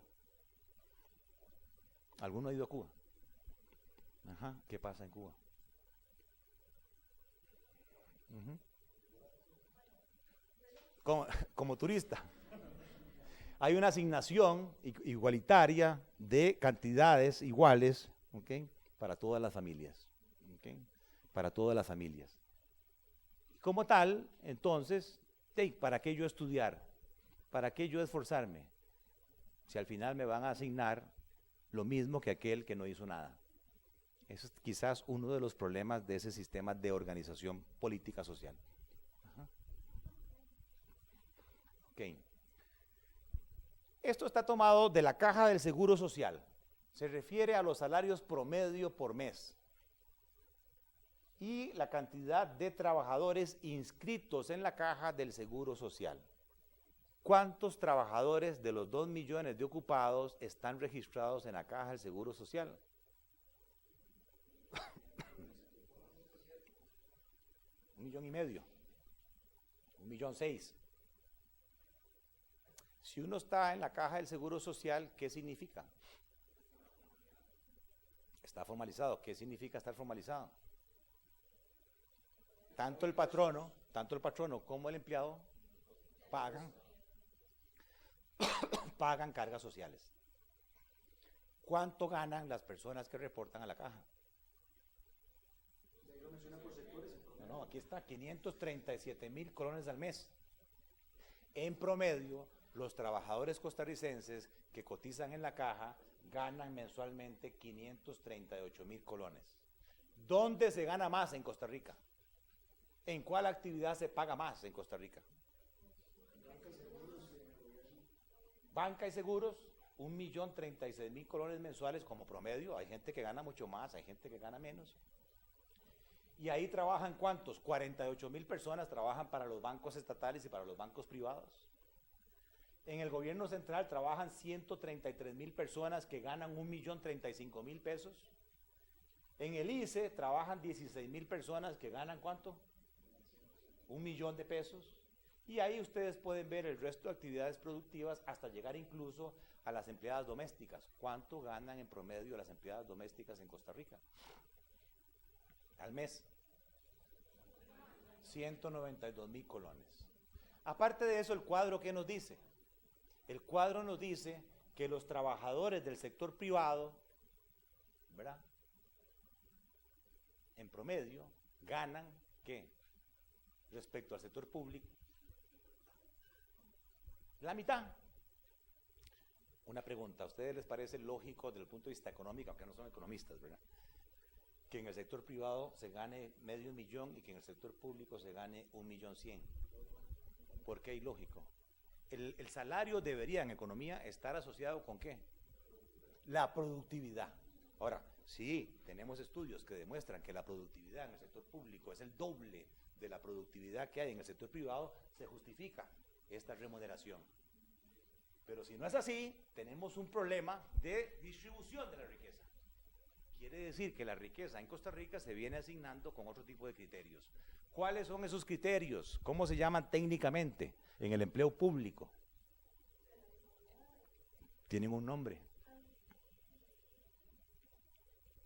¿Alguno ha ido a Cuba? Ajá, ¿qué pasa en Cuba? Como turista. Hay una asignación igualitaria de cantidades iguales, ¿okay?, para todas las familias. ¿Okay? Para todas las familias. Como tal, entonces, ¿para qué yo estudiar? ¿Para qué yo esforzarme? Si al final me van a asignar lo mismo que aquel que no hizo nada. Eso es quizás uno de los problemas de ese sistema de organización política social. Ajá. Okay. Esto está tomado de la Caja del Seguro Social. Se refiere a los salarios promedio por mes y la cantidad de trabajadores inscritos en la Caja del Seguro Social. ¿Cuántos trabajadores de los 2 millones de ocupados están registrados en la Caja del Seguro Social? 1,5 millones. 1,6 millones. Si uno está en la Caja del Seguro Social, ¿qué significa? Está formalizado. ¿Qué significa estar formalizado? Tanto el patrono como el empleado pagan cargas sociales. ¿Cuánto ganan las personas que reportan a la caja? No, aquí está, 537,000 colones al mes. En promedio, los trabajadores costarricenses que cotizan en la caja ganan mensualmente 538,000 colones. ¿Dónde se gana más en Costa Rica? ¿En cuál actividad se paga más en Costa Rica? Banca y seguros, 1,036,000 colones mensuales como promedio. Hay gente que gana mucho más, hay gente que gana menos. Y ahí trabajan ¿cuántos? 48,000 personas trabajan para los bancos estatales y para los bancos privados. En el gobierno central trabajan 133,000 personas que ganan 1,035,000 pesos. En el ICE trabajan 16,000 personas que ganan ¿cuánto? 1,000,000 de pesos. Y ahí ustedes pueden ver el resto de actividades productivas hasta llegar incluso a las empleadas domésticas. ¿Cuánto ganan en promedio las empleadas domésticas en Costa Rica? Al mes. 192,000 colones. Aparte de eso, el cuadro, ¿qué nos dice? El cuadro nos dice que los trabajadores del sector privado, ¿verdad?, en promedio, ganan, ¿qué? Respecto al sector público, la mitad. Una pregunta, ¿a ustedes les parece lógico desde el punto de vista económico, aunque no son economistas, ¿verdad?, que en el sector privado se gane $500,000 y que en el sector público se gane $1,100,000? ¿Por qué ilógico? El salario debería en economía estar asociado ¿con qué? La productividad. Ahora, sí, tenemos estudios que demuestran que la productividad en el sector público es el doble de la productividad que hay en el sector privado, se justifica esta remuneración. Pero si no es así, tenemos un problema de distribución de la riqueza. Quiere decir que la riqueza en Costa Rica se viene asignando con otro tipo de criterios. ¿Cuáles son esos criterios? ¿Cómo se llaman técnicamente en el empleo público? Tienen un nombre.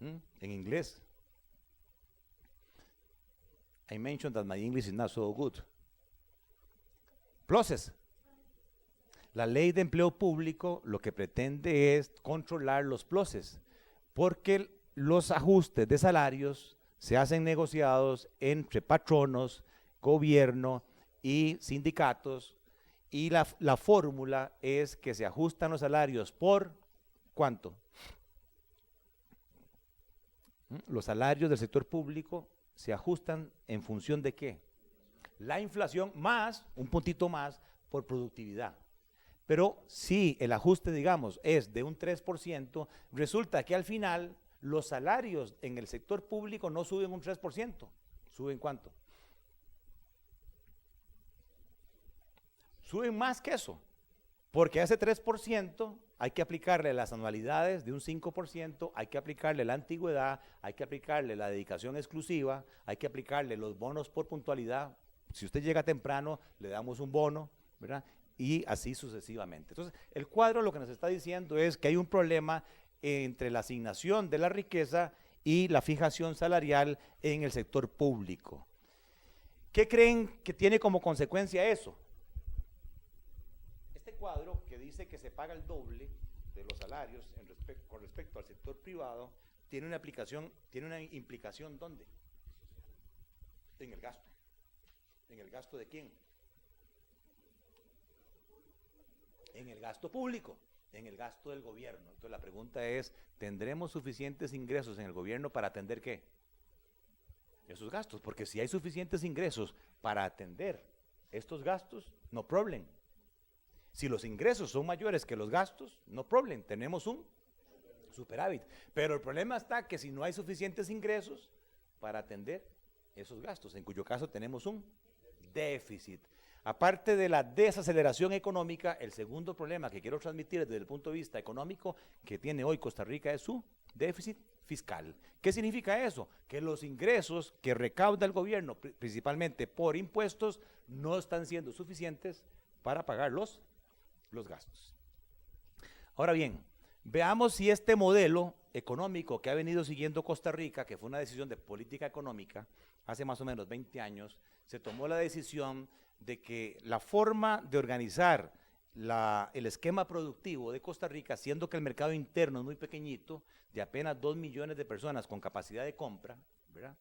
En inglés. I mentioned that my English is not so good. Pluses. La ley de empleo público lo que pretende es controlar los pluses, porque los ajustes de salarios se hacen negociados entre patronos, gobierno y sindicatos, y la fórmula es que se ajustan los salarios por ¿cuánto? Los salarios del sector público se ajustan en función de ¿qué? La inflación más, un puntito más, por productividad. Pero si el ajuste, digamos, es de un 3%, resulta que al final los salarios en el sector público no suben un 3%. ¿Suben cuánto? Suben más que eso, porque a ese 3% hay que aplicarle las anualidades de un 5%, hay que aplicarle la antigüedad, hay que aplicarle la dedicación exclusiva, hay que aplicarle los bonos por puntualidad. Si usted llega temprano, le damos un bono, ¿verdad? Y así sucesivamente. Entonces, el cuadro lo que nos está diciendo es que hay un problema entre la asignación de la riqueza y la fijación salarial en el sector público. ¿Qué creen que tiene como consecuencia eso? Este cuadro que dice que se paga el doble de los salarios con respecto al sector privado, tiene una implicación ¿dónde? En el gasto. ¿En el gasto de quién? En el gasto público, en el gasto del gobierno. Entonces la pregunta es, ¿tendremos suficientes ingresos en el gobierno para atender qué? Esos gastos, porque si hay suficientes ingresos para atender estos gastos, no problem. Si los ingresos son mayores que los gastos, no problem, tenemos un superávit. Pero el problema está que si no hay suficientes ingresos para atender esos gastos, en cuyo caso tenemos un déficit. Aparte de la desaceleración económica, el segundo problema que quiero transmitir desde el punto de vista económico que tiene hoy Costa Rica es su déficit fiscal. ¿Qué significa eso? Que los ingresos que recauda el gobierno, principalmente por impuestos, no están siendo suficientes para pagar los gastos. Ahora bien, veamos si este modelo económico que ha venido siguiendo Costa Rica, que fue una decisión de política económica, hace más o menos 20 años, se tomó la decisión de que la forma de organizar el esquema productivo de Costa Rica, siendo que el mercado interno es muy pequeñito, de apenas 2 millones de personas con capacidad de compra, ¿verdad?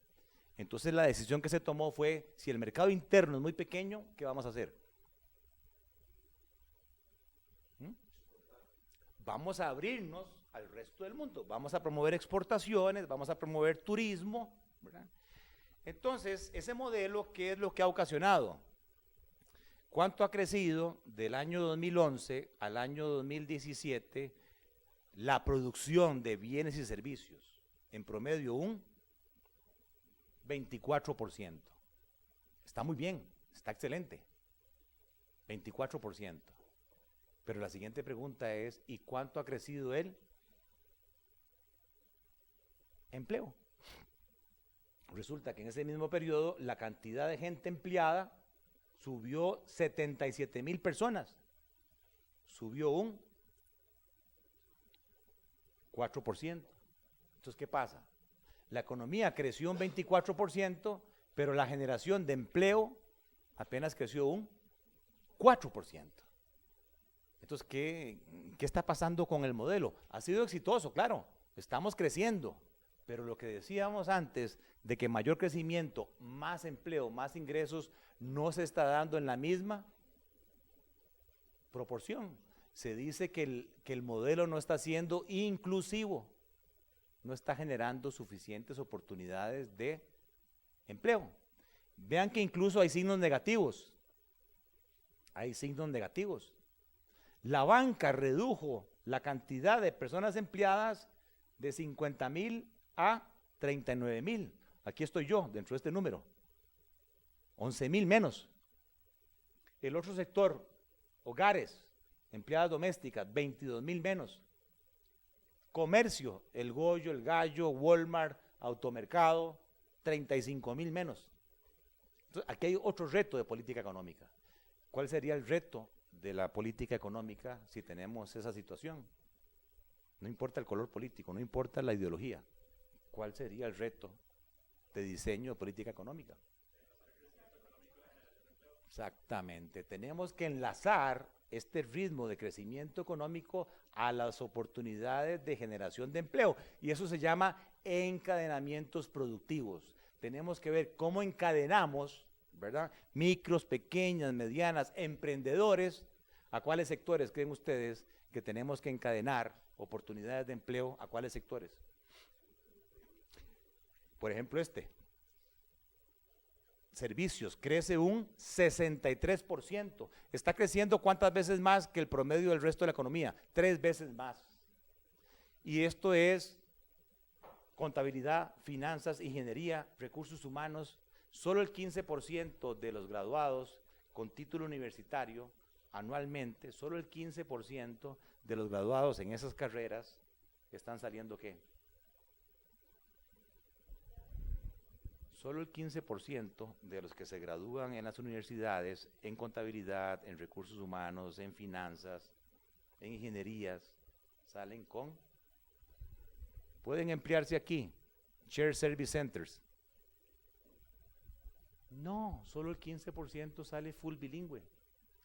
Entonces la decisión que se tomó fue, si el mercado interno es muy pequeño, ¿qué vamos a hacer? Vamos a abrirnos al resto del mundo, vamos a promover exportaciones, vamos a promover turismo, ¿verdad? Entonces, ese modelo, ¿qué es lo que ha ocasionado? ¿Cuánto ha crecido del año 2011 al año 2017 la producción de bienes y servicios? En promedio un 24%. Está muy bien, está excelente. 24%. Pero la siguiente pregunta es, ¿y cuánto ha crecido el empleo? Resulta que en ese mismo periodo la cantidad de gente empleada subió 77,000 personas, subió un 4%. Entonces, ¿qué pasa? La economía creció un 24%, pero la generación de empleo apenas creció un 4%. Entonces, ¿qué está pasando con el modelo? Ha sido exitoso, claro, estamos creciendo, Pero lo que decíamos antes, de que mayor crecimiento, más empleo, más ingresos, no se está dando en la misma proporción. Se dice que el modelo no está siendo inclusivo, no está generando suficientes oportunidades de empleo. Vean que incluso hay signos negativos. Hay signos negativos. La banca redujo la cantidad de personas empleadas de 50,000 a 39,000. Aquí estoy yo, dentro de este número. 11,000 menos. El otro sector, hogares, empleadas domésticas, 22,000 menos. Comercio, el Goyo, el Gallo, Walmart, automercado, 35,000 menos. Entonces, aquí hay otro reto de política económica. ¿Cuál sería el reto de la política económica si tenemos esa situación? No importa el color político, no importa la ideología. ¿Cuál sería el reto de diseño de política económica? Exactamente. Tenemos que enlazar este ritmo de crecimiento económico a las oportunidades de generación de empleo. Y eso se llama encadenamientos productivos. Tenemos que ver cómo encadenamos, ¿verdad? Micros, pequeñas, medianas, emprendedores. ¿A cuáles sectores creen ustedes que tenemos que encadenar oportunidades de empleo? ¿A cuáles sectores? Por ejemplo, servicios, crece un 63%. Está creciendo ¿cuántas veces más que el promedio del resto de la economía? 3 veces más. Y esto es contabilidad, finanzas, ingeniería, recursos humanos. Solo el 15% de los graduados con título universitario anualmente, solo el 15% de los graduados en esas carreras están saliendo ¿qué? Solo el 15% de los que se gradúan en las universidades, en contabilidad, en recursos humanos, en finanzas, en ingenierías, salen con, pueden emplearse aquí, Shared Service Centers. No, solo el 15% sale full bilingüe.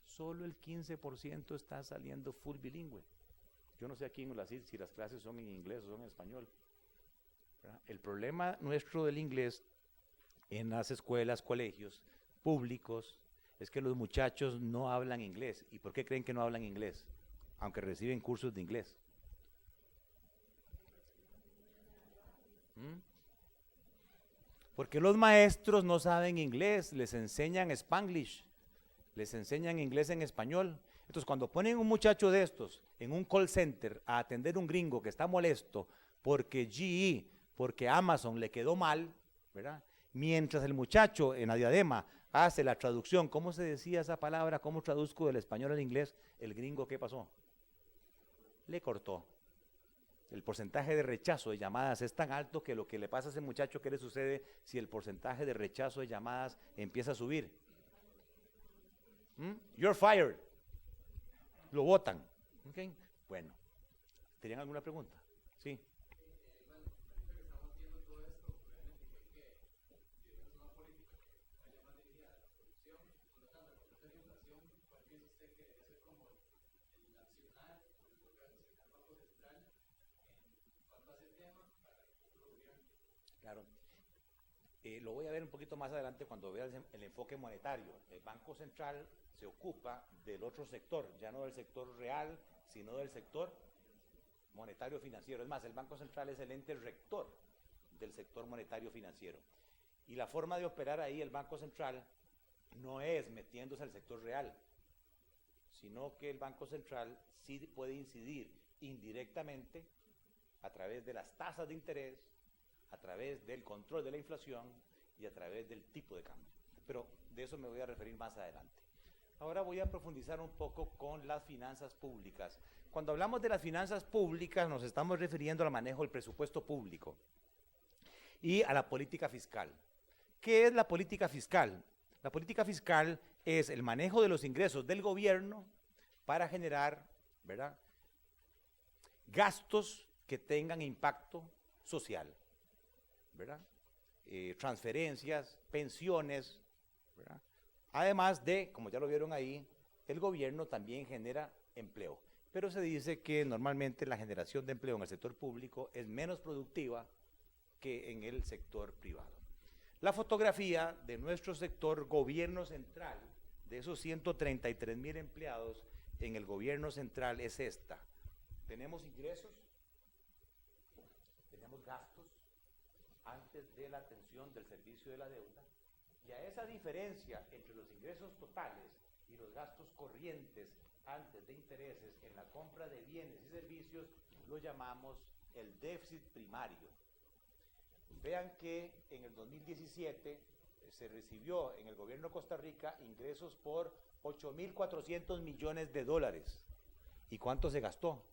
Solo el 15% está saliendo full bilingüe. Yo no sé aquí en ULACID si las clases son en inglés o son en español, ¿verdad? El problema nuestro del inglés en las escuelas, colegios públicos, es que los muchachos no hablan inglés. ¿Y por qué creen que no hablan inglés? Aunque reciben cursos de inglés. Porque los maestros no saben inglés, les enseñan Spanglish, les enseñan inglés en español. Entonces, cuando ponen un muchacho de estos en un call center a atender un gringo que está molesto porque GE, porque Amazon le quedó mal, ¿verdad? Mientras el muchacho en la diadema hace la traducción, ¿cómo se decía esa palabra? ¿Cómo traduzco del español al inglés? El gringo, ¿qué pasó? Le cortó. El porcentaje de rechazo de llamadas es tan alto que lo que le pasa a ese muchacho, ¿qué le sucede si el porcentaje de rechazo de llamadas empieza a subir? You're fired. Lo votan. ¿Okay? Bueno, ¿tenían alguna pregunta? Sí. Claro. Lo voy a ver un poquito más adelante cuando vea el enfoque monetario. El Banco Central se ocupa del otro sector, ya no del sector real, sino del sector monetario financiero. Es más, el Banco Central es el ente rector del sector monetario financiero. Y la forma de operar ahí el Banco Central no es metiéndose al sector real, sino que el Banco Central sí puede incidir indirectamente a través de las tasas de interés, a través del control de la inflación y a través del tipo de cambio. Pero de eso me voy a referir más adelante. Ahora voy a profundizar un poco con las finanzas públicas. Cuando hablamos de las finanzas públicas nos estamos refiriendo al manejo del presupuesto público y a la política fiscal. ¿Qué es la política fiscal? La política fiscal es el manejo de los ingresos del gobierno para generar, ¿verdad?, gastos que tengan impacto social, ¿verdad? Transferencias, pensiones, ¿verdad? Además de, como ya lo vieron ahí, el gobierno también genera empleo. Pero se dice que normalmente la generación de empleo en el sector público es menos productiva que en el sector privado. La fotografía de nuestro sector gobierno central, de esos 133,000 empleados en el gobierno central, es esta. Tenemos ingresos, tenemos gastos antes de la atención del servicio de la deuda, y a esa diferencia entre los ingresos totales y los gastos corrientes antes de intereses en la compra de bienes y servicios lo llamamos el déficit primario. Vean que en el 2017 se recibió en el gobierno de Costa Rica ingresos por 8.400 millones de dólares. ¿Y cuánto se gastó?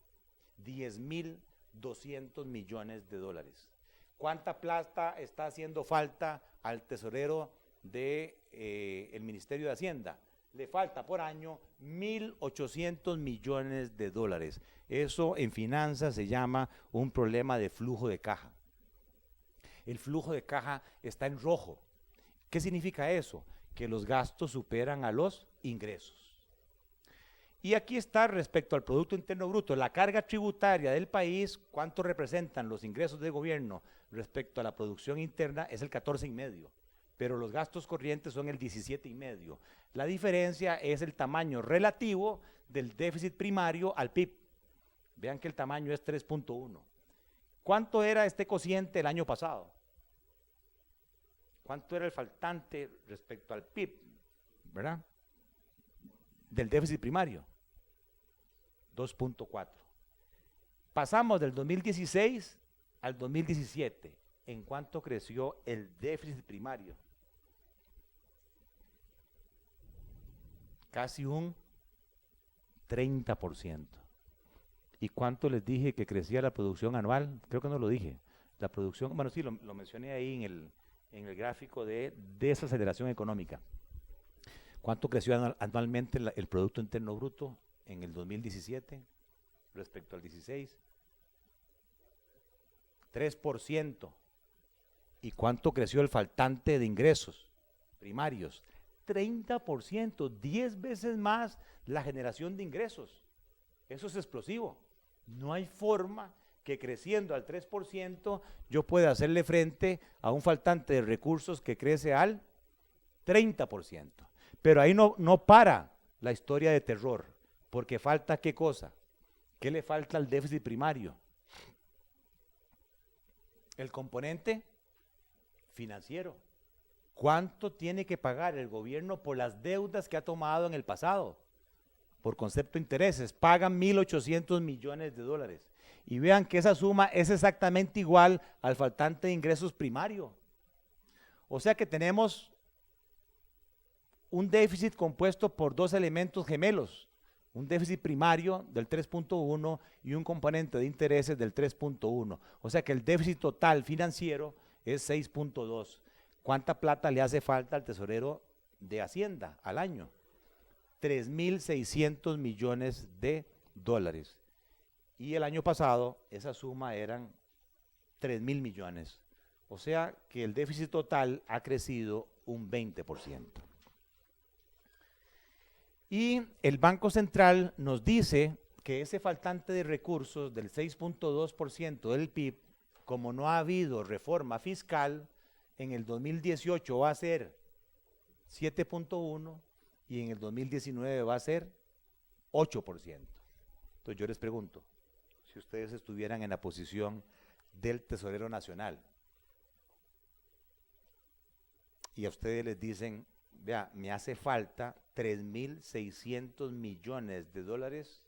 10.200 millones de dólares. ¿Cuánta plata está haciendo falta al tesorero del Ministerio de Hacienda? Le falta por año 1.800 millones de dólares. Eso en finanzas se llama un problema de flujo de caja. El flujo de caja está en rojo. ¿Qué significa eso? Que los gastos superan a los ingresos. Y aquí está respecto al Producto Interno Bruto, la carga tributaria del país, ¿cuánto representan los ingresos de gobierno respecto a la producción interna? Es el 14,5%, pero los gastos corrientes son el 17,5%. La diferencia es el tamaño relativo del déficit primario al PIB. Vean que el tamaño es 3.1. ¿Cuánto era este cociente el año pasado? ¿Cuánto era el faltante respecto al PIB, verdad? Del déficit primario. 2.4. Pasamos del 2016 al 2017. ¿En cuánto creció el déficit primario? Casi un 30%. ¿Y cuánto les dije que crecía la producción anual? Creo que no lo dije. La producción, bueno, sí, lo mencioné ahí en el gráfico de desaceleración económica. ¿Cuánto creció anualmente el Producto Interno Bruto en el 2017 respecto al 16? 3%. ¿Y cuánto creció el faltante de ingresos primarios? 30%, 10 veces más la generación de ingresos. Eso es explosivo. No hay forma que creciendo al 3% yo pueda hacerle frente a un faltante de recursos que crece al 30%. Pero ahí no para la historia de terror, porque falta ¿qué cosa? ¿Qué le falta al déficit primario? El componente financiero. ¿Cuánto tiene que pagar el gobierno por las deudas que ha tomado en el pasado? Por concepto de intereses, pagan 1.800 millones de dólares. Y vean que esa suma es exactamente igual al faltante de ingresos primario. O sea que tenemos un déficit compuesto por dos elementos gemelos, un déficit primario del 3.1 y un componente de intereses del 3.1. O sea que el déficit total financiero es 6.2. ¿Cuánta plata le hace falta al tesorero de Hacienda al año? 3.600 millones de dólares. Y el año pasado esa suma eran 3.000 millones. O sea que el déficit total ha crecido un 20%. Y el Banco Central nos dice que ese faltante de recursos del 6.2% del PIB, como no ha habido reforma fiscal, en el 2018 va a ser 7.1% y en el 2019 va a ser 8%. Entonces yo les pregunto, si ustedes estuvieran en la posición del tesorero nacional y a ustedes les dicen, vea, me hace falta 3.600 millones de dólares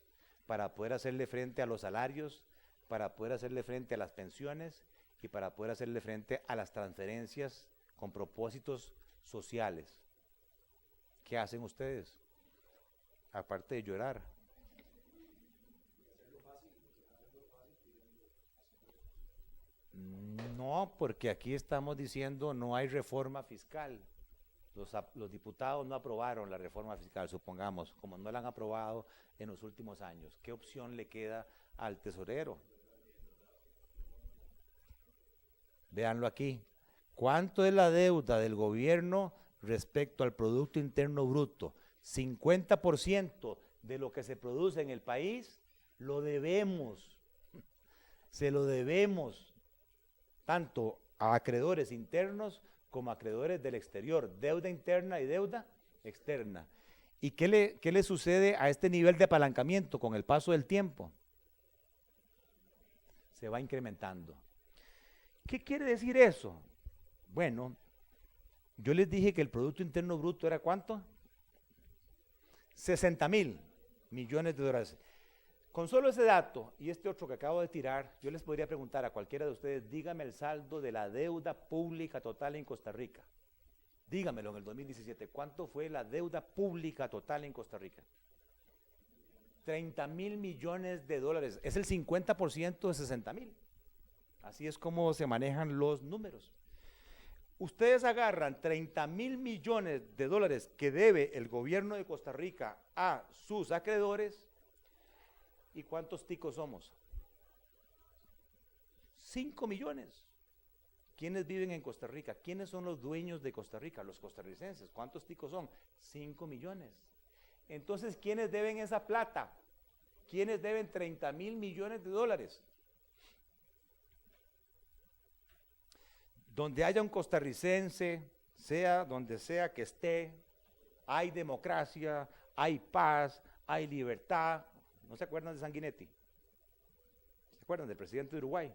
para poder hacerle frente a los salarios, para poder hacerle frente a las pensiones y para poder hacerle frente a las transferencias con propósitos sociales. ¿Qué hacen ustedes? Aparte de llorar. No, porque aquí estamos diciendo no hay reforma fiscal. Los diputados no aprobaron la reforma fiscal, supongamos, como no la han aprobado en los últimos años. ¿Qué opción le queda al tesorero? Véanlo aquí. ¿Cuánto es la deuda del gobierno respecto al Producto Interno Bruto? 50% de lo que se produce en el país lo debemos. Se lo debemos tanto a acreedores internos como acreedores del exterior, deuda interna y deuda externa. ¿Y qué le sucede a este nivel de apalancamiento con el paso del tiempo? Se va incrementando. ¿Qué quiere decir eso? Bueno, yo les dije que el Producto Interno Bruto era ¿cuánto? 60,000 millones de dólares. Con solo ese dato y este otro que acabo de tirar, yo les podría preguntar a cualquiera de ustedes, dígame el saldo de la deuda pública total en Costa Rica. Dígamelo en el 2017, ¿cuánto fue la deuda pública total en Costa Rica? 30,000 millones de dólares, es el 50% de 60,000. Así es como se manejan los números. Ustedes agarran 30,000 millones de dólares que debe el gobierno de Costa Rica a sus acreedores, ¿y cuántos ticos somos? 5 millones. ¿Quiénes viven en Costa Rica? ¿Quiénes son los dueños de Costa Rica? Los costarricenses. ¿Cuántos ticos son? 5 millones. Entonces, ¿quiénes deben esa plata? ¿Quiénes deben 30,000 millones de dólares? Donde haya un costarricense, sea donde sea que esté, hay democracia, hay paz, hay libertad. ¿No se acuerdan de Sanguinetti? ¿Se acuerdan del presidente de Uruguay?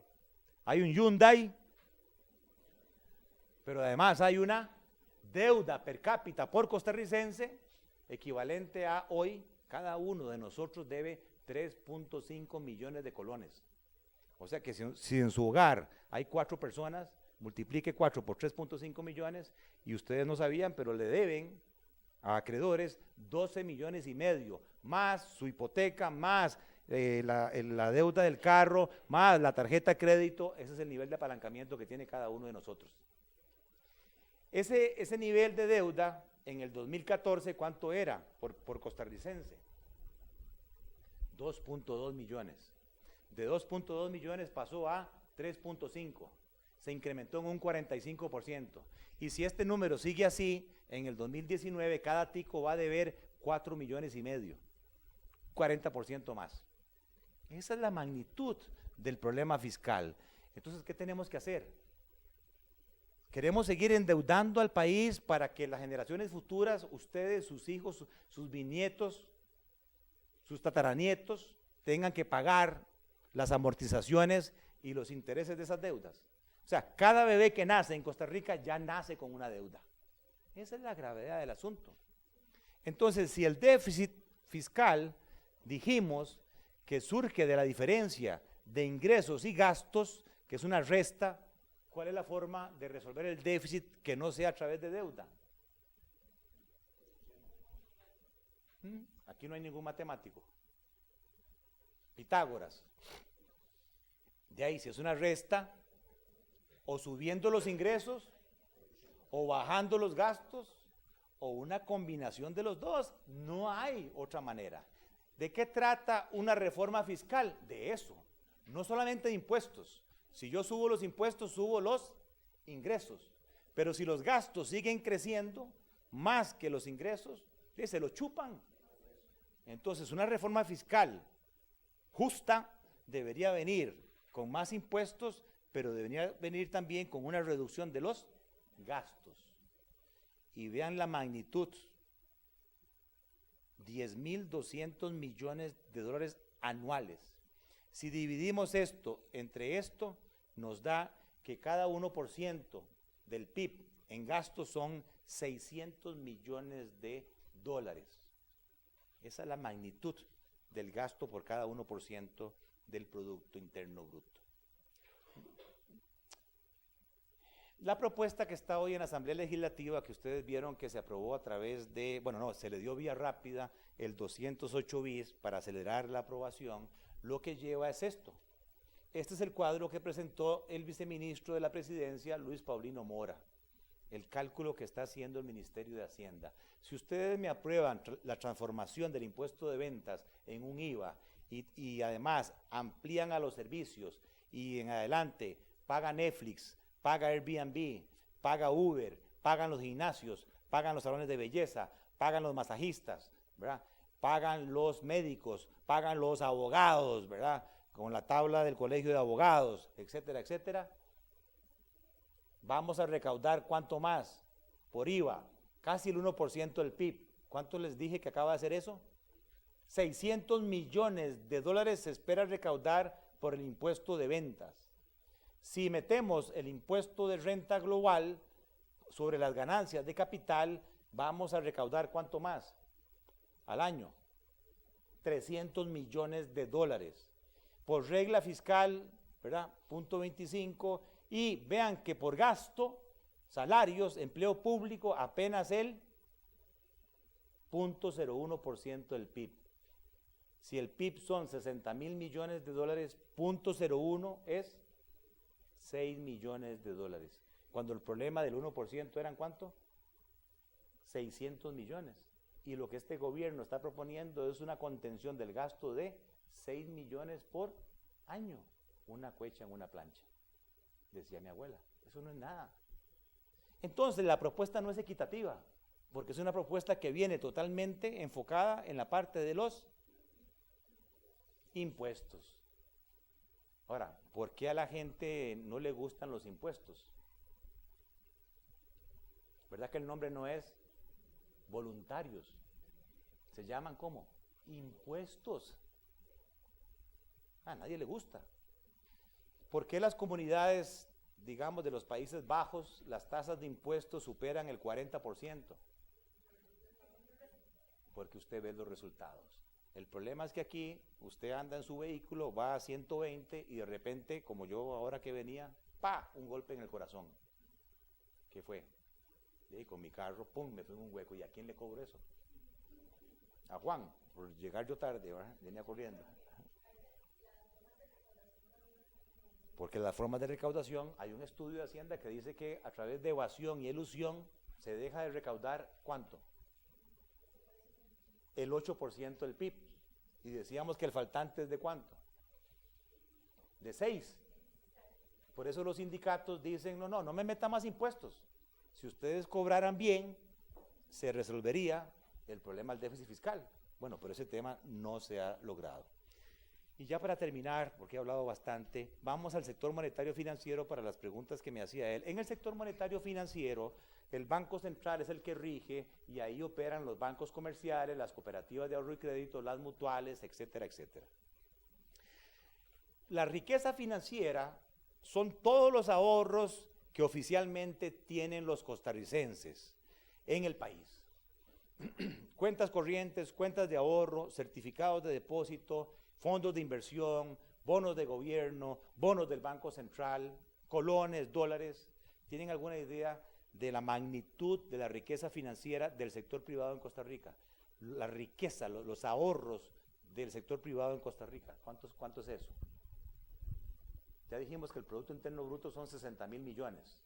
Hay un Hyundai, pero además hay una deuda per cápita por costarricense equivalente a hoy, cada uno de nosotros debe 3.5 millones de colones. O sea que si en su hogar hay 4 personas, multiplique 4 por 3.5 millones y ustedes no sabían, pero le deben a acreedores 12 millones y medio, más su hipoteca, más la deuda del carro, más la tarjeta de crédito. Ese es el nivel de apalancamiento que tiene cada uno de nosotros. Ese nivel de deuda en el 2014, ¿cuánto era por costarricense? 2.2 millones. De 2.2 millones pasó a 3.5. Se incrementó en un 45%. Y si este número sigue así, en el 2019 cada tico va a deber 4 millones y medio, 40% más. Esa es la magnitud del problema fiscal. Entonces, ¿qué tenemos que hacer? ¿Queremos seguir endeudando al país para que las generaciones futuras, ustedes, sus hijos, sus bisnietos, sus tataranietos, tengan que pagar las amortizaciones y los intereses de esas deudas? O sea, cada bebé que nace en Costa Rica ya nace con una deuda. Esa es la gravedad del asunto. Entonces, si el déficit fiscal, dijimos que surge de la diferencia de ingresos y gastos, que es una resta, ¿cuál es la forma de resolver el déficit que no sea a través de deuda? Aquí no hay ningún matemático. Pitágoras. De ahí, si es una resta, o subiendo los ingresos, o bajando los gastos, o una combinación de los dos. No hay otra manera. ¿De qué trata una reforma fiscal? De eso. No solamente de impuestos. Si yo subo los impuestos, subo los ingresos. Pero si los gastos siguen creciendo más que los ingresos, se los chupan. Entonces, una reforma fiscal justa debería venir con más impuestos, pero debería venir también con una reducción de los gastos. Y vean la magnitud, 10.200 millones de dólares anuales. Si dividimos esto entre esto, nos da que cada 1% del PIB en gastos son 600 millones de dólares. Esa es la magnitud del gasto por cada 1% del Producto Interno Bruto. La propuesta que está hoy en la Asamblea Legislativa, que ustedes vieron que se aprobó a través de, bueno, no, se le dio vía rápida el 208 bis para acelerar la aprobación, lo que lleva es esto. Este es el cuadro que presentó el viceministro de la Presidencia, Luis Paulino Mora, el cálculo que está haciendo el Ministerio de Hacienda. Si ustedes me aprueban la transformación del impuesto de ventas en un IVA y además amplían a los servicios y en adelante paga Netflix, paga Airbnb, paga Uber, pagan los gimnasios, pagan los salones de belleza, pagan los masajistas, ¿verdad? Pagan los médicos, pagan los abogados, ¿verdad? Con la tabla del colegio de abogados, etcétera, etcétera. Vamos a recaudar ¿cuánto más? Por IVA, casi el 1% del PIB. ¿Cuánto les dije que acaba de hacer eso? 600 millones de dólares se espera recaudar por el impuesto de ventas. Si metemos el impuesto de renta global sobre las ganancias de capital, vamos a recaudar ¿cuánto más? Al año. 300 millones de dólares. Por regla fiscal, ¿verdad? 0.25, y vean que por gasto, salarios, empleo público, apenas el 0.01% del PIB. Si el PIB son 60.000 millones de dólares, 0.01 es 6 millones de dólares. Cuando el problema del 1% eran ¿cuánto? 600 millones. Y lo que este gobierno está proponiendo es una contención del gasto de 6 millones por año. Una cuecha en una plancha, decía mi abuela. Eso no es nada. Entonces la propuesta no es equitativa, porque es una propuesta que viene totalmente enfocada en la parte de los impuestos. Ahora, ¿por qué a la gente no le gustan los impuestos? ¿Verdad que el nombre no es voluntarios? Se llaman ¿cómo? Impuestos. A nadie le gusta. ¿Por qué las comunidades, digamos, de los Países Bajos, las tasas de impuestos superan el 40%? Porque usted ve los resultados. El problema es que aquí usted anda en su vehículo, va a 120 y de repente, como yo ahora que venía, ¡pa!, un golpe en el corazón. ¿Qué fue? Y con mi carro, ¡pum!, me fui en un hueco. ¿Y a quién le cobro eso? A Juan, por llegar yo tarde, ¿verdad? Venía corriendo. Porque las formas de recaudación, hay un estudio de Hacienda que dice que a través de evasión y elusión se deja de recaudar ¿cuánto? El 8% del PIB. Y decíamos que el faltante es ¿de cuánto? De 6. Por eso los sindicatos dicen, no me meta más impuestos. Si ustedes cobraran bien, se resolvería el problema del déficit fiscal. Bueno, pero ese tema no se ha logrado. Y ya para terminar, porque he hablado bastante, vamos al sector monetario financiero para las preguntas que me hacía él. En el sector monetario financiero, el Banco Central es el que rige y ahí operan los bancos comerciales, las cooperativas de ahorro y crédito, las mutuales, etcétera, etcétera. La riqueza financiera son todos los ahorros que oficialmente tienen los costarricenses en el país. Cuentas corrientes, cuentas de ahorro, certificados de depósito, fondos de inversión, bonos de gobierno, bonos del Banco Central, colones, dólares. ¿Tienen alguna idea de la magnitud de la riqueza financiera del sector privado en Costa Rica? La riqueza, los ahorros del sector privado en Costa Rica. ¿Cuánto es eso? Ya dijimos que el Producto Interno Bruto son 60.000 millones.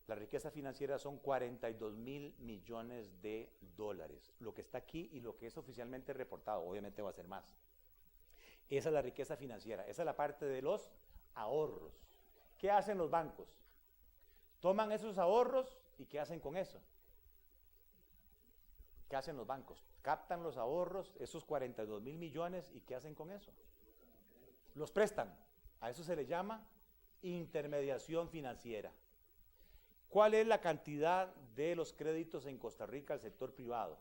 La riqueza financiera son 42.000 millones de dólares. Lo que está aquí y lo que es oficialmente reportado, obviamente va a ser más. Esa es la riqueza financiera, esa es la parte de los ahorros. ¿Qué hacen los bancos? Toman esos ahorros y ¿qué hacen con eso? ¿Qué hacen los bancos? Captan los ahorros, esos 42.000 millones, y ¿qué hacen con eso? Los prestan. A eso se le llama intermediación financiera. ¿Cuál es la cantidad de los créditos en Costa Rica al sector privado?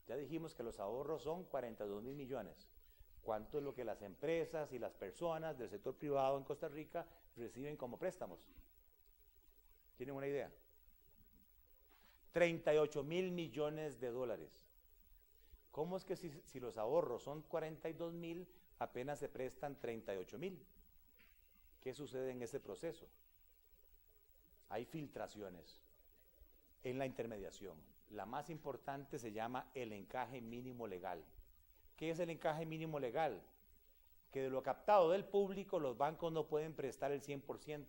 Ya dijimos que los ahorros son 42.000 millones. ¿Cuánto es lo que las empresas y las personas del sector privado en Costa Rica reciben como préstamos? ¿Tienen una idea? 38.000 millones de dólares. ¿Cómo es que si los ahorros son 42.000, apenas se prestan 38.000? ¿Qué sucede en ese proceso? Hay filtraciones en la intermediación. La más importante se llama el encaje mínimo legal. ¿Qué es el encaje mínimo legal? Que de lo captado del público los bancos no pueden prestar el 100%.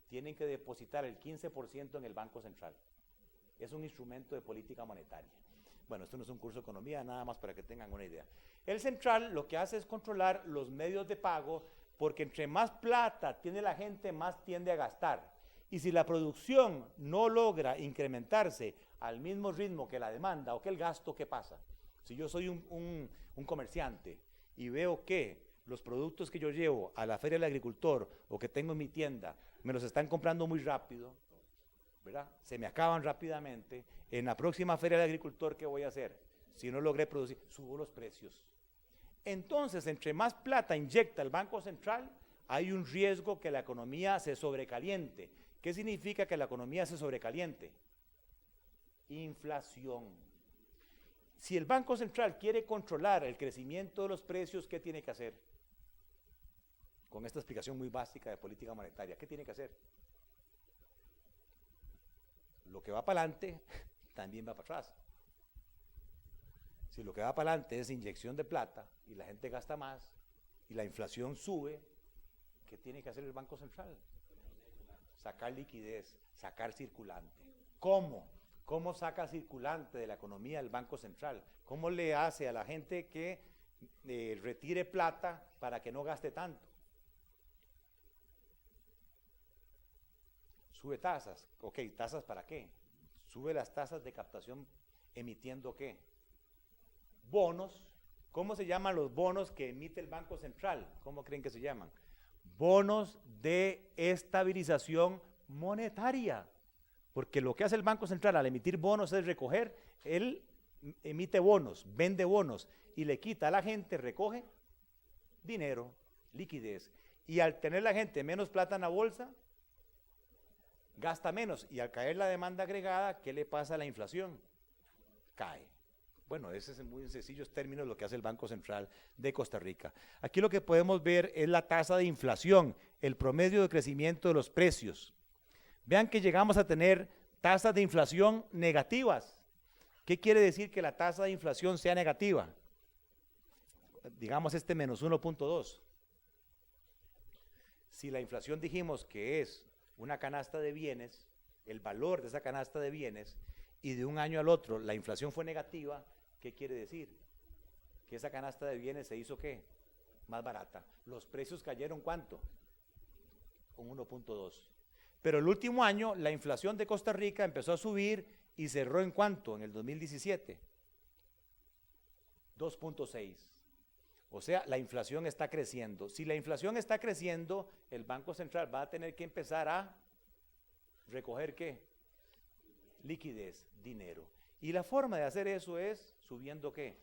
Tienen que depositar el 15% en el Banco Central. Es un instrumento de política monetaria. Bueno, esto no es un curso de economía, nada más para que tengan una idea. El Central lo que hace es controlar los medios de pago, porque entre más plata tiene la gente, más tiende a gastar. Y si la producción no logra incrementarse al mismo ritmo que la demanda o que el gasto, ¿qué pasa? Si yo soy un comerciante y veo que los productos que yo llevo a la feria del agricultor o que tengo en mi tienda, me los están comprando muy rápido, ¿verdad? Se me acaban rápidamente. En la próxima feria del agricultor, ¿qué voy a hacer? Si no logré producir, subo los precios. Entonces, entre más plata inyecta el Banco Central, hay un riesgo que la economía se sobrecaliente. ¿Qué significa que la economía se sobrecaliente? Inflación. Si el Banco Central quiere controlar el crecimiento de los precios, ¿qué tiene que hacer? Con esta explicación muy básica de política monetaria, ¿qué tiene que hacer? Lo que va para adelante también va para atrás. Si lo que va para adelante es inyección de plata y la gente gasta más y la inflación sube, ¿qué tiene que hacer el Banco Central? Sacar liquidez, sacar circulante. ¿Cómo? ¿Cómo saca circulante de la economía el Banco Central? ¿Cómo le hace a la gente que retire plata para que no gaste tanto? Sube tasas. Ok, ¿tasas para qué? Sube las tasas de captación emitiendo ¿qué? Bonos. ¿Cómo se llaman los bonos que emite el Banco Central? ¿Cómo creen que se llaman? Bonos de estabilización monetaria. Porque lo que hace el Banco Central al emitir bonos es recoger, él emite bonos, vende bonos y le quita a la gente, recoge dinero, liquidez. Y al tener la gente menos plata en la bolsa, gasta menos. Y al caer la demanda agregada, ¿qué le pasa a la inflación? Cae. Bueno, ese es en muy sencillos términos lo que hace el Banco Central de Costa Rica. Aquí lo que podemos ver es la tasa de inflación, el promedio de crecimiento de los precios. Vean que llegamos a tener tasas de inflación negativas. ¿Qué quiere decir que la tasa de inflación sea negativa? Digamos menos 1.2. Si la inflación dijimos que es una canasta de bienes, el valor de esa canasta de bienes, y de un año al otro la inflación fue negativa, ¿qué quiere decir? Que esa canasta de bienes se hizo ¿qué? Más barata. Los precios cayeron ¿cuánto? Un 1.2. Pero el último año la inflación de Costa Rica empezó a subir y cerró ¿en cuánto? En el 2017. 2.6. O sea, la inflación está creciendo. Si la inflación está creciendo, el Banco Central va a tener que empezar a recoger ¿qué? Liquidez, dinero. Y la forma de hacer eso es subiendo ¿qué?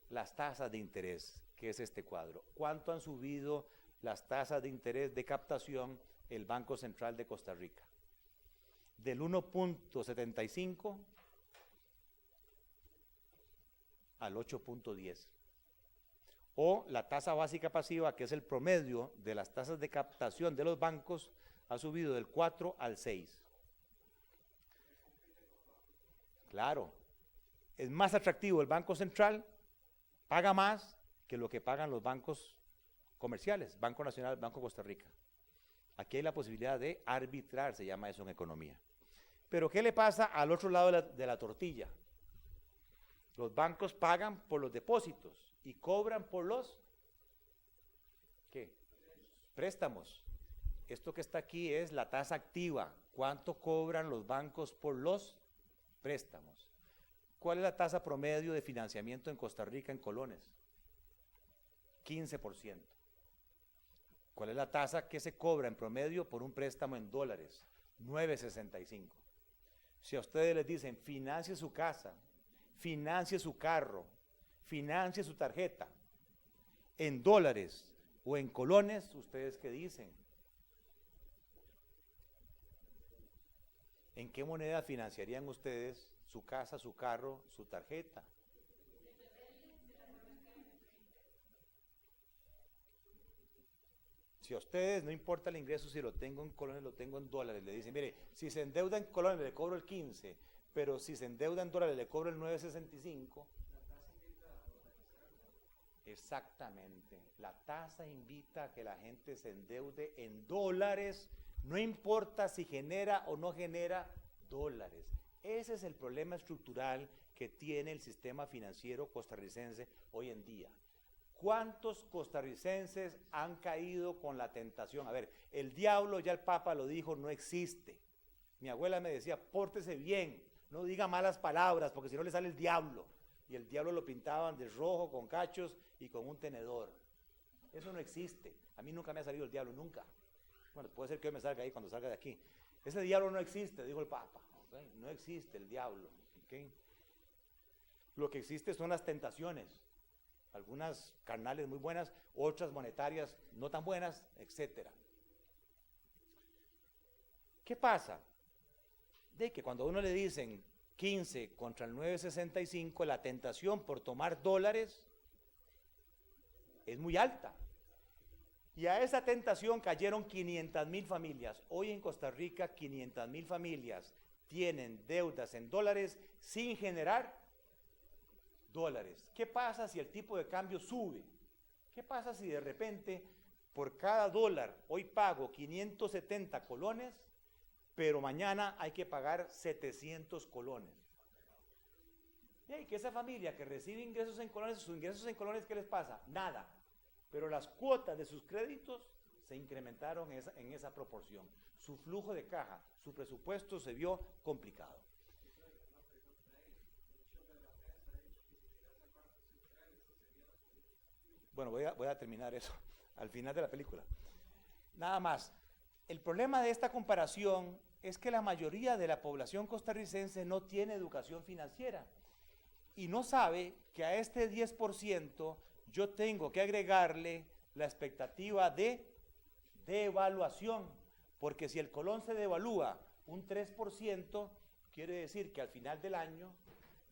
Las tasas de interés, que es este cuadro. ¿Cuánto han subido las tasas de interés de captación el Banco Central de Costa Rica? Del 1.75 al 8.10. O la tasa básica pasiva, que es el promedio de las tasas de captación de los bancos, ha subido del 4 al 6. Claro, es más atractivo el Banco Central, paga más que lo que pagan los bancos comerciales, Banco Nacional, Banco Costa Rica. Aquí hay la posibilidad de arbitrar, se llama eso en economía. Pero ¿qué le pasa al otro lado de la tortilla? Los bancos pagan por los depósitos y cobran por los ¿qué? Préstamos. Esto que está aquí es la tasa activa. ¿Cuánto cobran los bancos por los préstamos? ¿Cuál es la tasa promedio de financiamiento en Costa Rica en colones? 15%. ¿Cuál es la tasa que se cobra en promedio por un préstamo en dólares? 9.65. Si a ustedes les dicen financie su casa, financie su carro, financie su tarjeta, en dólares o en colones, ¿ustedes qué dicen? ¿En qué moneda financiarían ustedes su casa, su carro, su tarjeta? Si a ustedes no importa el ingreso, si lo tengo en colones, lo tengo en dólares, le dicen, mire, si se endeuda en colones le cobro el 15, pero si se endeuda en dólares le cobro el 9.65. Exactamente, la tasa invita a que la gente se endeude en dólares, no importa si genera o no genera dólares. Ese es el problema estructural que tiene el sistema financiero costarricense hoy en día. ¿Cuántos costarricenses han caído con la tentación? A ver, el diablo, ya el Papa lo dijo, no existe. Mi abuela me decía, pórtese bien, no diga malas palabras, porque si no le sale el diablo. Y el diablo lo pintaban de rojo, con cachos y con un tenedor. Eso no existe. A mí nunca me ha salido el diablo, nunca. Bueno, puede ser que hoy me salga ahí cuando salga de aquí. Ese diablo no existe, dijo el Papa. ¿Okay? No existe el diablo. ¿Okay? Lo que existe son las tentaciones. Algunas carnales muy buenas, otras monetarias no tan buenas, etc. ¿Qué pasa? De que cuando a uno le dicen 15 contra el 9.65, la tentación por tomar dólares es muy alta. Y a esa tentación cayeron 500,000 familias. Hoy en Costa Rica 500,000 familias tienen deudas en dólares sin generar dólares. ¿Qué pasa si el tipo de cambio sube? ¿Qué pasa si de repente por cada dólar hoy pago 570 colones, pero mañana hay que pagar 700 colones? Y que esa familia que recibe ingresos en colones, sus ingresos en colones, ¿qué les pasa? Nada. Pero las cuotas de sus créditos se incrementaron en esa proporción. Su flujo de caja, su presupuesto se vio complicado. Bueno, voy a terminar eso al final de la película. Nada más. El problema de esta comparación es que la mayoría de la población costarricense no tiene educación financiera y no sabe que a este 10% yo tengo que agregarle la expectativa de devaluación, porque si el colón se devalúa un 3%, quiere decir que al final del año,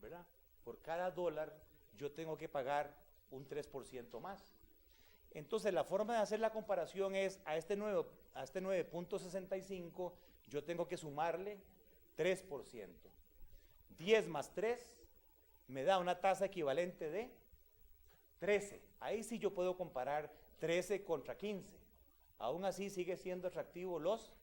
¿verdad?, por cada dólar yo tengo que pagar un 3% más. Entonces la forma de hacer la comparación es a este 9.65 yo tengo que sumarle 3%. 10 más 3 me da una tasa equivalente de 13. Ahí sí yo puedo comparar 13 contra 15. Aún así sigue siendo atractivo los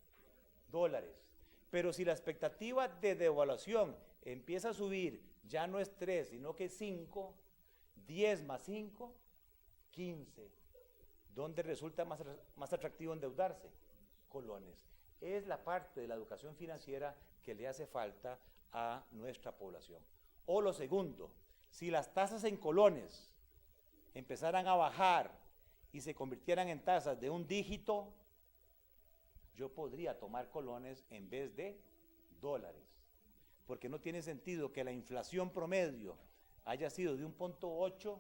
dólares. Pero si la expectativa de devaluación empieza a subir, ya no es 3, sino que 5, 10 más 5, 15. ¿Dónde resulta más atractivo endeudarse? Colones. Es la parte de la educación financiera que le hace falta a nuestra población. O lo segundo, si las tasas en colones empezaran a bajar y se convirtieran en tasas de un dígito, yo podría tomar colones en vez de dólares. Porque no tiene sentido que la inflación promedio haya sido de 1.8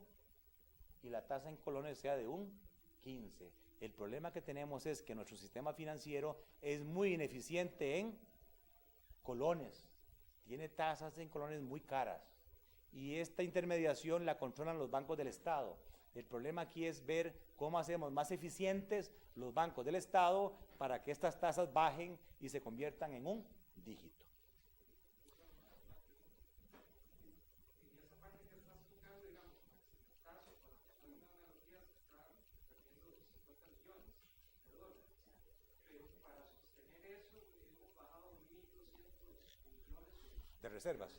y la tasa en colones sea de un 15. El problema que tenemos es que nuestro sistema financiero es muy ineficiente en colones. Tiene tasas en colones muy caras. Y esta intermediación la controlan los bancos del Estado. El problema aquí es ver cómo hacemos más eficientes los bancos del Estado para que estas tasas bajen y se conviertan en un dígito. De reservas.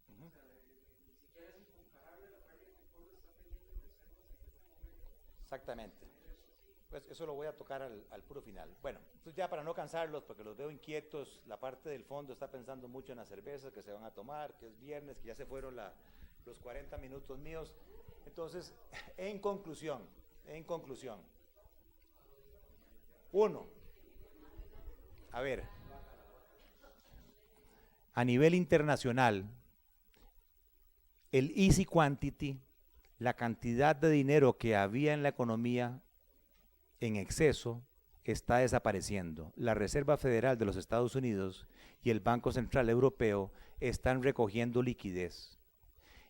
Uh-huh. Exactamente. Pues eso lo voy a tocar al puro final. Bueno, entonces ya para no cansarlos, porque los veo inquietos, la parte del fondo está pensando mucho en las cervezas que se van a tomar, que es viernes, que ya se fueron los 40 minutos míos. Entonces, en conclusión, uno, a ver, a nivel internacional, el easy quantity, la cantidad de dinero que había en la economía en exceso, está desapareciendo. La Reserva Federal de los Estados Unidos y el Banco Central Europeo están recogiendo liquidez.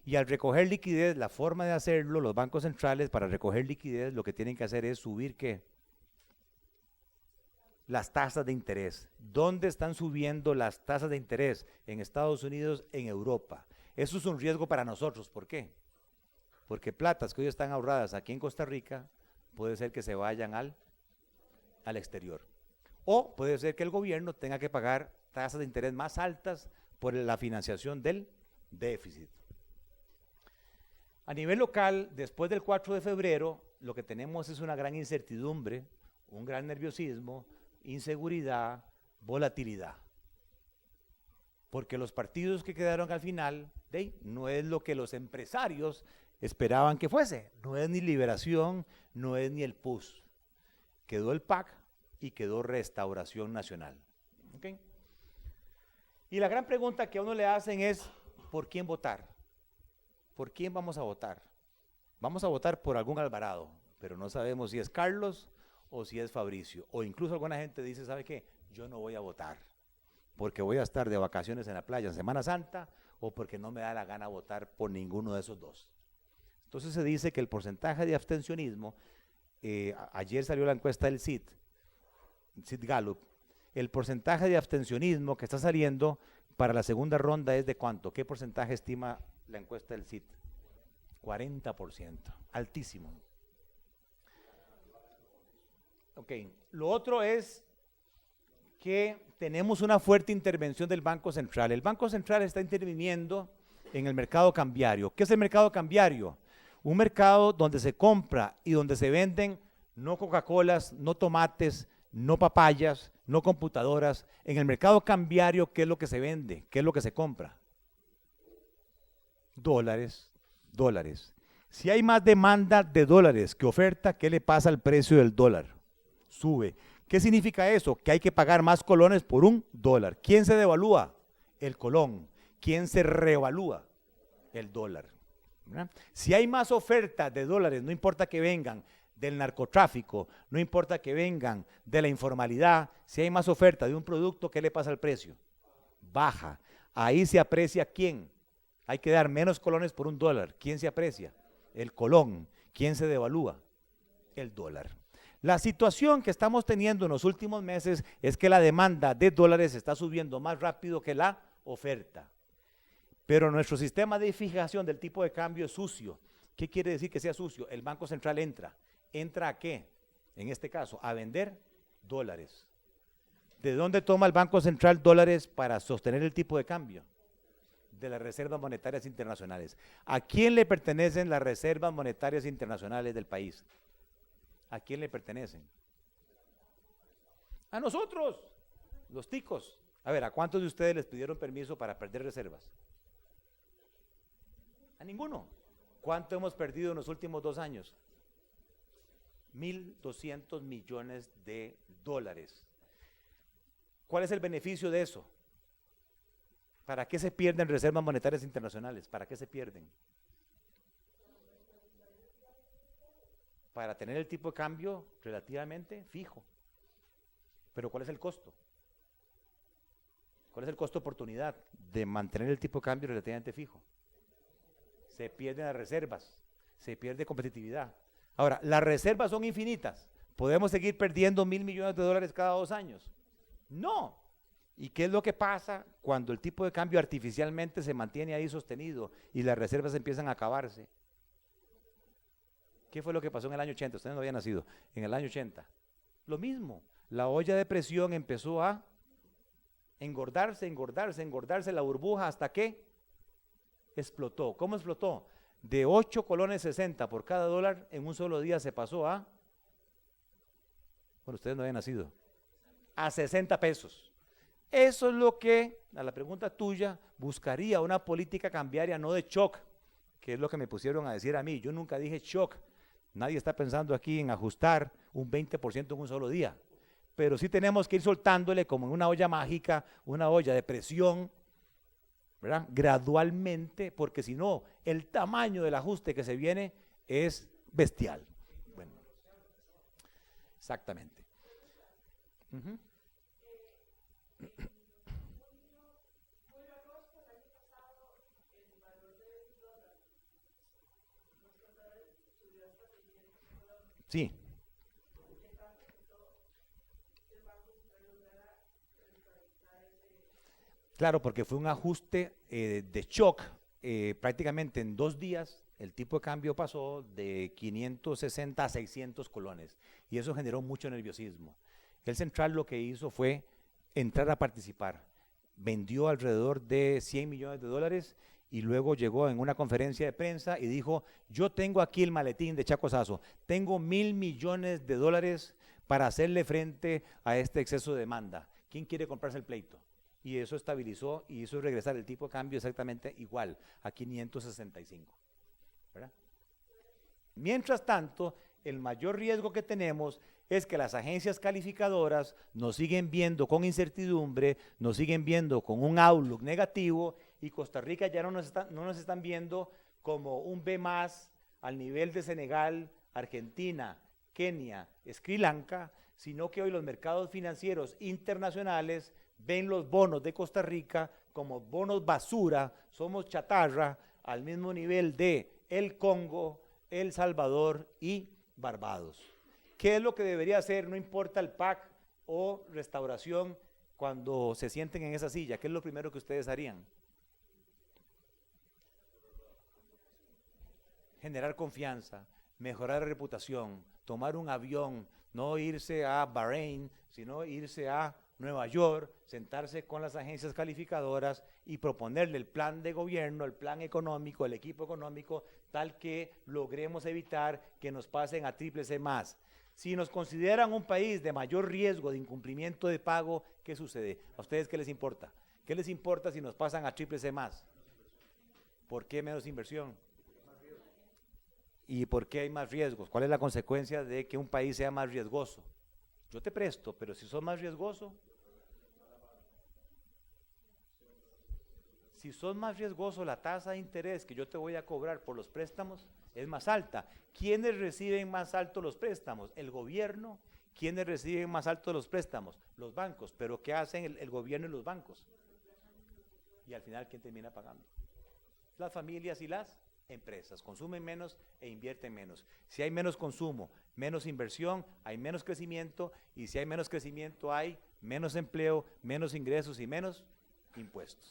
Y al recoger liquidez, la forma de hacerlo, los bancos centrales para recoger liquidez, lo que tienen que hacer es subir, ¿qué? Las tasas de interés. ¿Dónde están subiendo las tasas de interés? En Estados Unidos, en Europa. Eso es un riesgo para nosotros. ¿Por qué? Porque platas que hoy están ahorradas aquí en Costa Rica, puede ser que se vayan al exterior. O puede ser que el gobierno tenga que pagar tasas de interés más altas por la financiación del déficit. A nivel local, después del 4 de febrero, lo que tenemos es una gran incertidumbre, un gran nerviosismo, inseguridad, volatilidad. Porque los partidos que quedaron al final, no es lo que los empresarios esperaban que fuese. No es ni Liberación, no es ni el PUS. Quedó el PAC y quedó Restauración Nacional. ¿Okay? Y la gran pregunta que a uno le hacen es, ¿por quién votar? ¿Por quién vamos a votar? Vamos a votar por algún Alvarado, pero no sabemos si es Carlos o si es Fabricio. O incluso alguna gente dice, ¿sabe qué? Yo no voy a votar, porque voy a estar de vacaciones en la playa en Semana Santa o porque no me da la gana votar por ninguno de esos dos. Entonces se dice que el porcentaje de abstencionismo, ayer salió la encuesta del CID Gallup, el porcentaje de abstencionismo que está saliendo para la segunda ronda es de ¿cuánto? ¿Qué porcentaje estima la encuesta del CID? 40%, altísimo. Ok, lo otro es que tenemos una fuerte intervención del Banco Central. El Banco Central está interviniendo en el mercado cambiario. ¿Qué es el mercado cambiario? Un mercado donde se compra y donde se venden no Coca-Colas, no tomates, no papayas, no computadoras. En el mercado cambiario, ¿qué es lo que se vende? ¿Qué es lo que se compra? Dólares. Si hay más demanda de dólares que oferta, ¿qué le pasa al precio del dólar? Sube. ¿Qué significa eso? Que hay que pagar más colones por un dólar. ¿Quién se devalúa? El colón. ¿Quién se revalúa? El dólar. ¿Verdad? Si hay más oferta de dólares, no importa que vengan del narcotráfico, no importa que vengan de la informalidad, si hay más oferta de un producto, ¿qué le pasa al precio? Baja. Ahí se aprecia quién. Hay que dar menos colones por un dólar. ¿Quién se aprecia? El colón. ¿Quién se devalúa? El dólar. La situación que estamos teniendo en los últimos meses es que la demanda de dólares está subiendo más rápido que la oferta. Pero nuestro sistema de fijación del tipo de cambio es sucio. ¿Qué quiere decir que sea sucio? El Banco Central entra. ¿Entra a qué? En este caso, a vender dólares. ¿De dónde toma el Banco Central dólares para sostener el tipo de cambio? De las reservas monetarias internacionales. ¿A quién le pertenecen las reservas monetarias internacionales del país? ¿A quién le pertenecen? A nosotros, los ticos. A ver, ¿a cuántos de ustedes les pidieron permiso para perder reservas? A ninguno. ¿Cuánto hemos perdido en los últimos 2 años? 1.200 millones de dólares. ¿Cuál es el beneficio de eso? ¿Para qué se pierden reservas monetarias internacionales? ¿Para qué se pierden? Para tener el tipo de cambio relativamente fijo. Pero ¿cuál es el costo? ¿Cuál es el costo de oportunidad de mantener el tipo de cambio relativamente fijo? Se pierden las reservas, se pierde competitividad. Ahora, las reservas son infinitas. ¿Podemos seguir perdiendo 1.000 millones de dólares cada 2 años? No. ¿Y qué es lo que pasa cuando el tipo de cambio artificialmente se mantiene ahí sostenido y las reservas empiezan a acabarse? ¿Qué fue lo que pasó en el año 80? Ustedes no habían nacido. En el año 80. Lo mismo. La olla de presión empezó a engordarse la burbuja hasta que explotó. ¿Cómo explotó? De 8 colones 60 por cada dólar, en un solo día se pasó a, bueno, ustedes no habían nacido, a 60 pesos. Eso es lo que, a la pregunta tuya, buscaría una política cambiaria, no de shock, que es lo que me pusieron a decir a mí. Yo nunca dije shock. Nadie está pensando aquí en ajustar un 20% en un solo día. Pero sí tenemos que ir soltándole como en una olla mágica, una olla de presión, ¿verdad? Gradualmente, porque si no, el tamaño del ajuste que se viene es bestial. Bueno, exactamente. Sí. Claro, porque fue un ajuste de shock, prácticamente en 2 días el tipo de cambio pasó de 560 a 600 colones y eso generó mucho nerviosismo. El central lo que hizo fue entrar a participar, vendió alrededor de 100 millones de dólares y luego llegó en una conferencia de prensa y dijo, yo tengo aquí el maletín de Chaco Sazo, tengo 1.000 millones de dólares para hacerle frente a este exceso de demanda. ¿Quién quiere comprarse el pleito? Y eso estabilizó y hizo regresar el tipo de cambio exactamente igual, a 565. ¿Verdad? Mientras tanto, el mayor riesgo que tenemos es que las agencias calificadoras nos siguen viendo con incertidumbre, nos siguen viendo con un outlook negativo y Costa Rica ya no nos están viendo como un B+ al nivel de Senegal, Argentina, Kenia, Sri Lanka, sino que hoy los mercados financieros internacionales ven los bonos de Costa Rica como bonos basura, somos chatarra, al mismo nivel de el Congo, El Salvador y Barbados. ¿Qué es lo que debería hacer? No importa el PAC o restauración, cuando se sienten en esa silla, ¿qué es lo primero que ustedes harían? Generar confianza, mejorar la reputación, tomar un avión, no irse a Bahrein, sino irse a Nueva York, sentarse con las agencias calificadoras y proponerle el plan de gobierno, el plan económico, el equipo económico, tal que logremos evitar que nos pasen a C+. Si nos consideran un país de mayor riesgo de incumplimiento de pago, ¿qué sucede? ¿A ustedes qué les importa? ¿Qué les importa si nos pasan a C+? ¿Por qué menos inversión? ¿Y por qué hay más riesgos? ¿Cuál es la consecuencia de que un país sea más riesgoso? Yo te presto, pero si sos más riesgoso, la tasa de interés que yo te voy a cobrar por los préstamos es más alta. ¿Quiénes reciben más alto los préstamos? El gobierno. ¿Quiénes reciben más alto los préstamos? Los bancos. ¿Pero qué hacen el gobierno y los bancos? Y al final, ¿quién termina pagando? Las familias y las empresas. Consumen menos e invierten menos. Si hay menos consumo, menos inversión, hay menos crecimiento, y si hay menos crecimiento hay menos empleo, menos ingresos y menos impuestos.